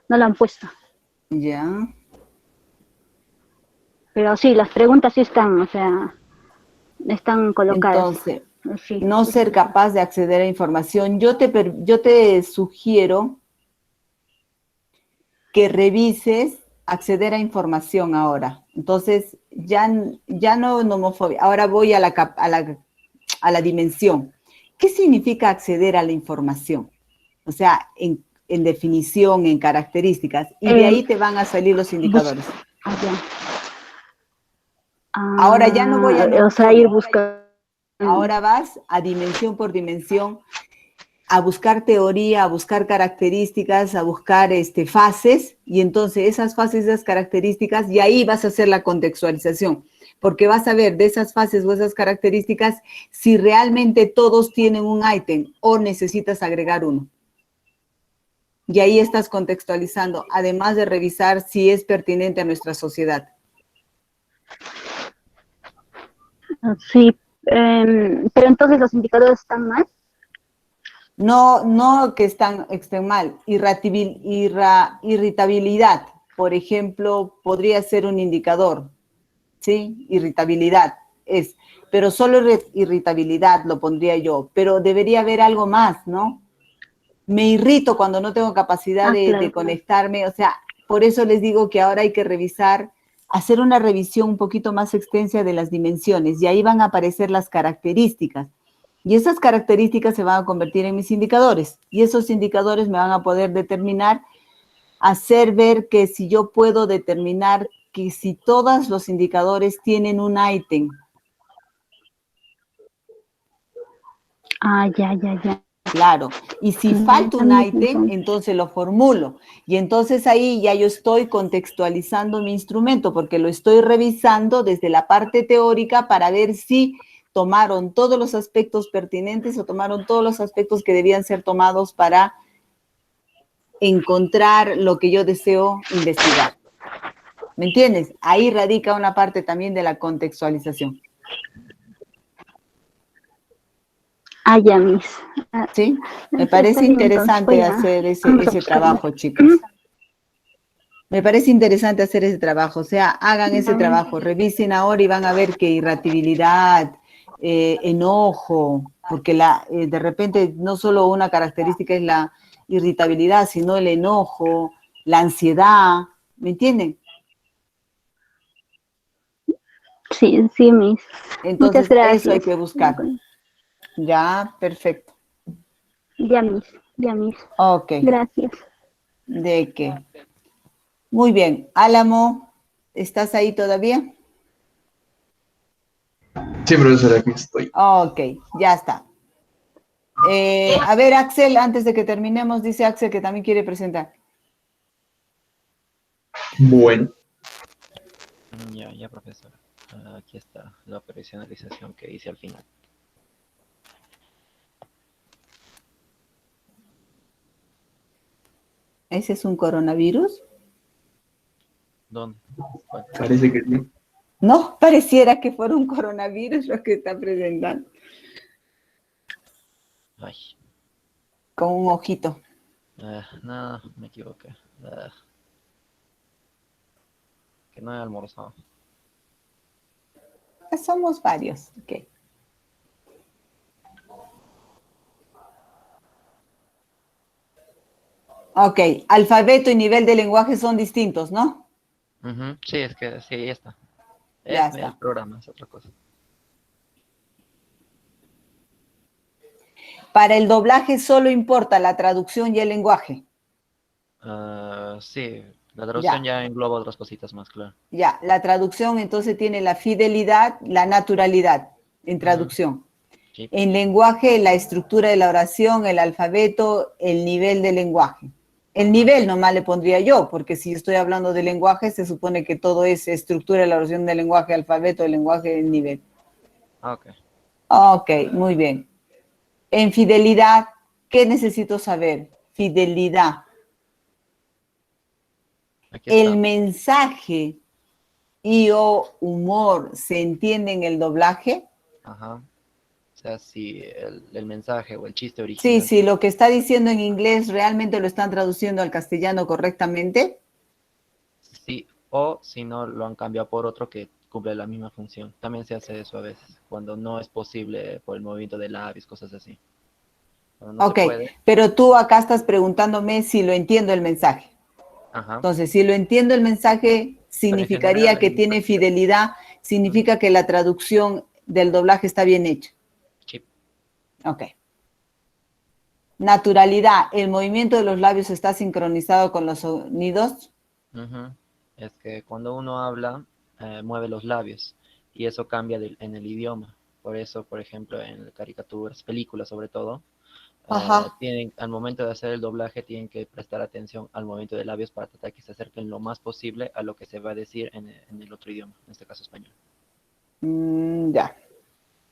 no lo han puesto. Ya. Pero sí, las preguntas sí están, o sea, están colocadas. Entonces, no ser capaz de acceder a información. Yo te sugiero que revises acceder a información ahora. Entonces, ya no nomofobia. Ahora voy a la dimensión. ¿Qué significa acceder a la información? O sea, en definición, en características. Y de ahí te van a salir los indicadores. Ahora ya no voy a nomofobia. O sea, ir buscando. Ahora vas a dimensión por dimensión. a buscar teoría, a buscar características, a buscar fases, y entonces esas fases, esas características, y ahí vas a hacer la contextualización, porque vas a ver de esas fases o esas características si realmente todos tienen un ítem o necesitas agregar uno. Y ahí estás contextualizando, además de revisar si es pertinente a nuestra sociedad. Sí, pero entonces los indicadores están mal. No que estén mal. Irritabilidad, por ejemplo, podría ser un indicador, ¿sí? Irritabilidad es, pero solo irritabilidad lo pondría yo, pero debería haber algo más, ¿no? Me irrito cuando no tengo capacidad de conectarme, o sea, por eso les digo que ahora hay que revisar, hacer una revisión un poquito más extensa de las dimensiones, y ahí van a aparecer las características. Y esas características se van a convertir en mis indicadores, y esos indicadores me van a poder determinar, hacer ver que si yo puedo determinar que si todos los indicadores tienen un ítem. Ya. Claro, y si falta un ítem, entonces lo formulo, y entonces ahí ya yo estoy contextualizando mi instrumento, porque lo estoy revisando desde la parte teórica para ver si tomaron todos los aspectos pertinentes o tomaron todos los aspectos que debían ser tomados para encontrar lo que yo deseo investigar. ¿Me entiendes? Ahí radica una parte también de la contextualización. Ya, Miss. Sí, me parece interesante hacer ese trabajo, chicos. Me parece interesante hacer ese trabajo, o sea, hagan ese trabajo, revisen ahora y van a ver que irritabilidad, enojo, porque de repente no solo una característica es la irritabilidad, sino el enojo, la ansiedad, ¿me entienden? Sí, Miss. Entonces, muchas gracias. eso hay que buscar. Ya, perfecto. Ya, Miss. Ok. Gracias. ¿De qué? Muy bien. Álamo, ¿estás ahí todavía? Sí, profesora, aquí estoy. Ok, ya está. A ver, Axel, antes de que terminemos, dice Axel que también quiere presentar. Bueno. Ya, profesora. Aquí está la operacionalización que hice al final. ¿Ese es un coronavirus? ¿Dónde? ¿Cuál? Parece que sí. No, pareciera que fuera un coronavirus lo que está presentando. Ay. Con un ojito. No, me equivoqué. Que no he almorzado. Somos varios, ok. Ok, alfabeto y nivel de lenguaje son distintos, ¿no? Sí, es que sí, ya está. Ya Es está. el programa, es otra cosa. Para el doblaje solo importa la traducción y el lenguaje. Sí, la traducción ya engloba otras cositas más, claro. Ya, la traducción entonces tiene la fidelidad, la naturalidad en traducción. Sí. En lenguaje, la estructura de la oración, el alfabeto, el nivel de lenguaje. El nivel nomás le pondría yo, porque si estoy hablando de lenguaje, se supone que todo es estructura de la oración del lenguaje, alfabeto, el lenguaje, el nivel. Ok. Ok, muy bien. En fidelidad, ¿qué necesito saber? Fidelidad. El mensaje y o humor se entiende en el doblaje. Ajá. O sea, si el mensaje o el chiste original. Sí, lo que está diciendo en inglés realmente lo están traduciendo al castellano correctamente. Sí, o si no, lo han cambiado por otro que cumple la misma función. También se hace eso a veces, cuando no es posible por el movimiento de labios, cosas así. No Ok, se puede. pero tú acá estás preguntándome si lo entiendo el mensaje. Ajá. Entonces, si lo entiendo el mensaje, significaría que tiene fidelidad, significa que la traducción del doblaje está bien hecha. Sí. Ok. Naturalidad, ¿el movimiento de los labios está sincronizado con los sonidos? Es que cuando uno habla, mueve los labios y eso cambia en el idioma. Por eso, por ejemplo, en caricaturas, películas sobre todo, Ajá. tienen, al momento de hacer el doblaje, tienen que prestar atención al movimiento de labios para tratar que se acerquen lo más posible a lo que se va a decir en el otro idioma, en este caso español. Ya.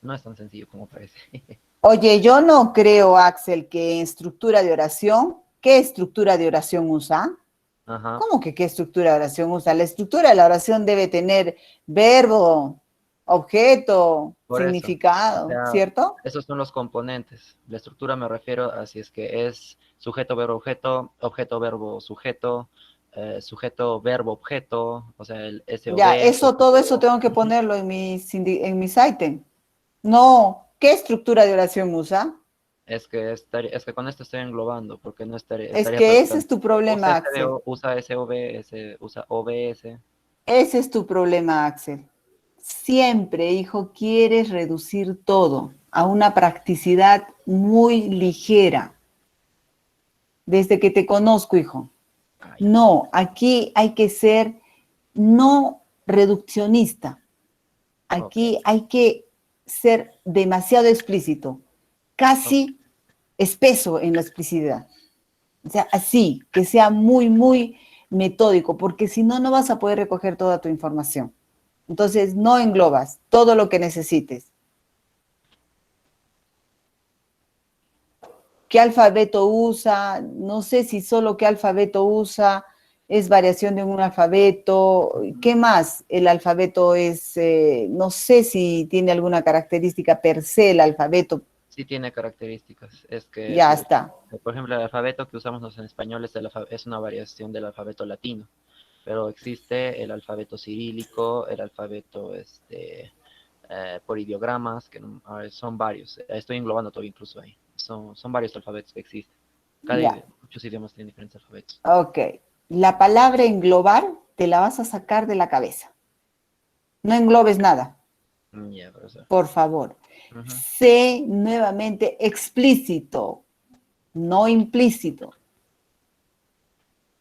No es tan sencillo como parece. Oye, yo no creo, Axel, que en estructura de oración, ¿qué estructura de oración usa? Ajá. ¿Cómo que qué estructura de oración usa? La estructura de la oración debe tener verbo, objeto, Por eso, o significado, sea, ¿cierto? esos son los componentes. La estructura me refiero a si es que es sujeto, verbo, objeto, objeto, verbo, sujeto, sujeto, verbo, objeto, o sea, el Ya, SOV. eso, todo eso tengo que ponerlo en mis ítems. No, ¿qué estructura de oración usa? Es que con esto estoy englobando, porque no Es estaría que ese preguntando. es tu problema, Axel. Usa SOV, usa OBS. Ese es tu problema, Axel. Siempre, hijo, quieres reducir todo a una practicidad muy ligera. Desde que te conozco, hijo. No, aquí hay que ser no reduccionista. Aquí hay que ser demasiado explícito, casi espeso en la explicidad. O sea, así, que sea muy, muy metódico, porque si no, no vas a poder recoger toda tu información. Entonces, no englobas todo lo que necesites. ¿Qué alfabeto usa? No sé si solo qué alfabeto usa, es variación de un alfabeto. ¿Qué más? El alfabeto es, no sé si tiene alguna característica per se el alfabeto. Sí tiene características. Es que, Ya está. por ejemplo, el alfabeto que usamos nosotros en español es una variación del alfabeto latino, pero existe el alfabeto cirílico, el alfabeto por ideogramas, que son varios. Estoy englobando todo incluso ahí. Son varios alfabetos que existen. Ya. Muchos idiomas tienen diferentes alfabetos. Ok. La palabra englobar te la vas a sacar de la cabeza. No englobes nada. Ya, profesor. Por favor. Sé nuevamente explícito, no implícito.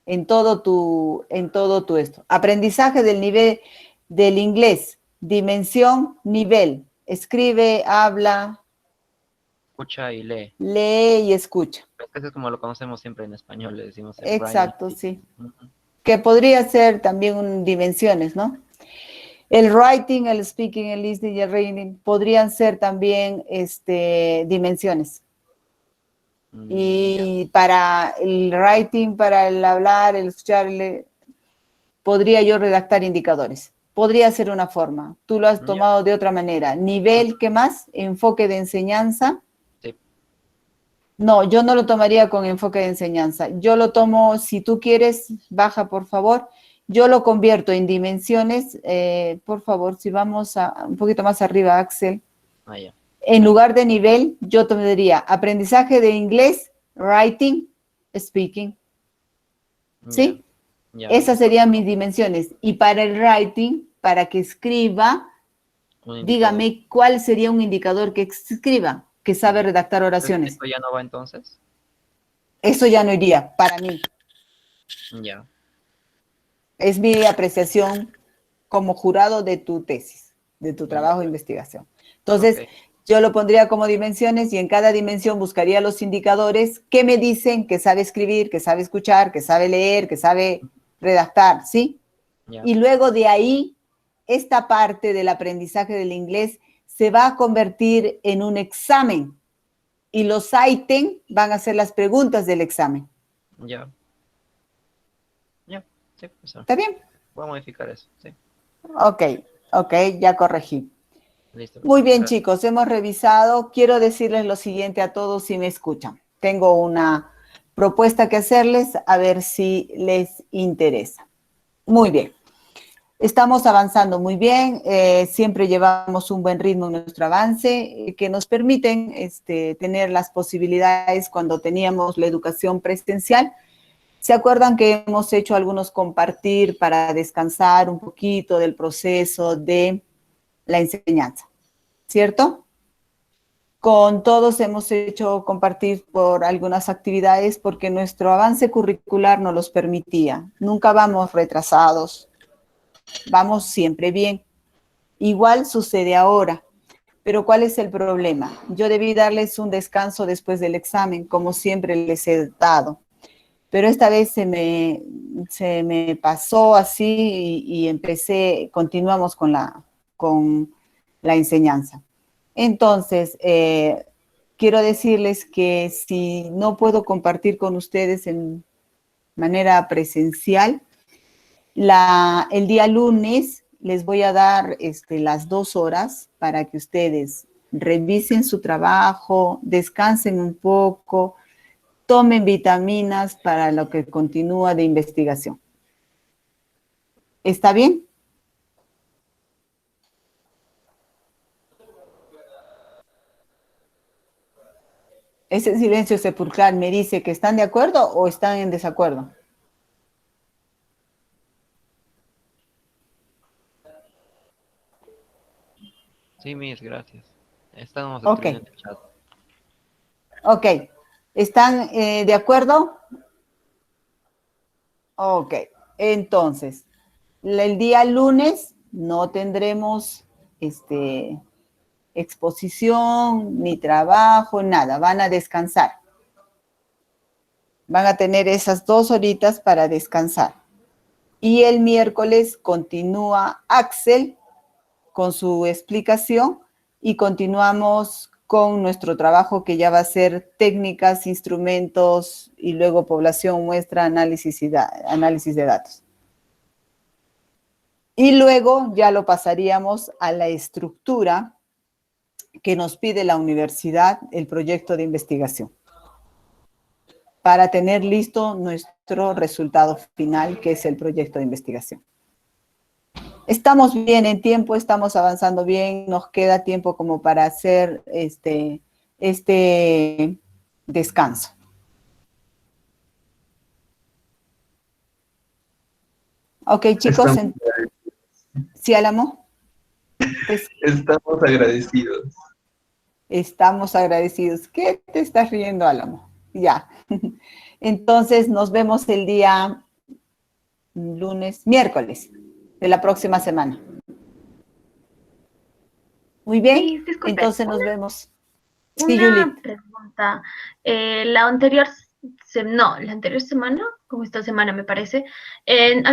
En todo tu esto. Aprendizaje del nivel del inglés. Dimensión, nivel. Escribe, habla, Escucha y lee. lee y escucha. Eso es como lo conocemos siempre en español, le decimos el Exacto, writing. sí. Que podría ser también dimensiones, ¿no? El writing, el speaking, el listening y el reading podrían ser también dimensiones. Y para el writing, para el hablar, el escuchar, podría yo redactar indicadores. Podría ser una forma. Tú lo has tomado de otra manera. Nivel, ¿qué más? Enfoque de enseñanza. Sí. No, yo no lo tomaría con enfoque de enseñanza. Yo lo tomo, si tú quieres, baja por favor. Yo lo convierto en dimensiones. Por favor, si vamos un poquito más arriba, Axel. Ya. En lugar de nivel, yo tomaría aprendizaje de inglés, writing, speaking. ¿Sí? Ya. Esas serían mis dimensiones. Y para el writing, para que escriba, dígame cuál sería un indicador que escriba, que sabe redactar oraciones. ¿Esto ya no va entonces? Eso ya no iría, para mí. Ya. Es mi apreciación como jurado de tu tesis, de tu trabajo de investigación. Entonces, yo lo pondría como dimensiones y en cada dimensión buscaría los indicadores que me dicen que sabe escribir, que sabe escuchar, que sabe leer, que sabe redactar, ¿sí? Ya. Y luego de ahí, esta parte del aprendizaje del inglés se va a convertir en un examen y los ítems van a ser las preguntas del examen. Ya. Ya, sí, profesor. ¿Está bien? Voy a modificar eso, sí. Ok, ya corregí. Listo. Muy bien, chicos, hemos revisado. Quiero decirles lo siguiente a todos si me escuchan. Tengo una propuesta que hacerles, a ver si les interesa. Muy bien. Estamos avanzando muy bien, siempre llevamos un buen ritmo en nuestro avance, que nos permiten tener las posibilidades cuando teníamos la educación presencial. ¿Se acuerdan que hemos hecho algunos compartir para descansar un poquito del proceso de la enseñanza? ¿Cierto? Con todos hemos hecho compartir por algunas actividades porque nuestro avance curricular nos los permitía. Nunca vamos retrasados. Vamos siempre bien. Igual sucede ahora, Pero ¿cuál es el problema? Yo debí darles un descanso después del examen, como siempre les he dado. Pero esta vez se me pasó así y continuamos con la enseñanza. Entonces, quiero decirles que si no puedo compartir con ustedes en manera presencial, el día lunes les voy a dar las 2 horas para que ustedes revisen su trabajo, descansen un poco, tomen vitaminas para lo que continúa de investigación. ¿Está bien? Ese silencio sepulcral me dice que están de acuerdo o están en desacuerdo. Sí, Miss, gracias. Estamos Ok. escribiendo en el chat. Ok. ¿Están de acuerdo? Ok. Entonces, el día lunes no tendremos exposición, ni trabajo, nada. Van a descansar. Van a tener esas 2 horitas para descansar. Y el miércoles continúa Axel con su explicación y continuamos con nuestro trabajo que ya va a ser técnicas, instrumentos y luego población, muestra, análisis de datos. Y luego ya lo pasaríamos a la estructura que nos pide la universidad, el proyecto de investigación, para tener listo nuestro resultado final, que es el proyecto de investigación. Estamos bien en tiempo, estamos avanzando bien, nos queda tiempo como para hacer este descanso. Ok, chicos. ¿Sí, Álamo? Estamos agradecidos. Estamos agradecidos. ¿Qué te estás riendo, Álamo? Ya. Entonces, nos vemos el día miércoles de la próxima semana. Muy bien, Sí, disculpe. entonces nos vemos. Sí, Una Julie. pregunta. La anterior semana, como esta semana me parece, en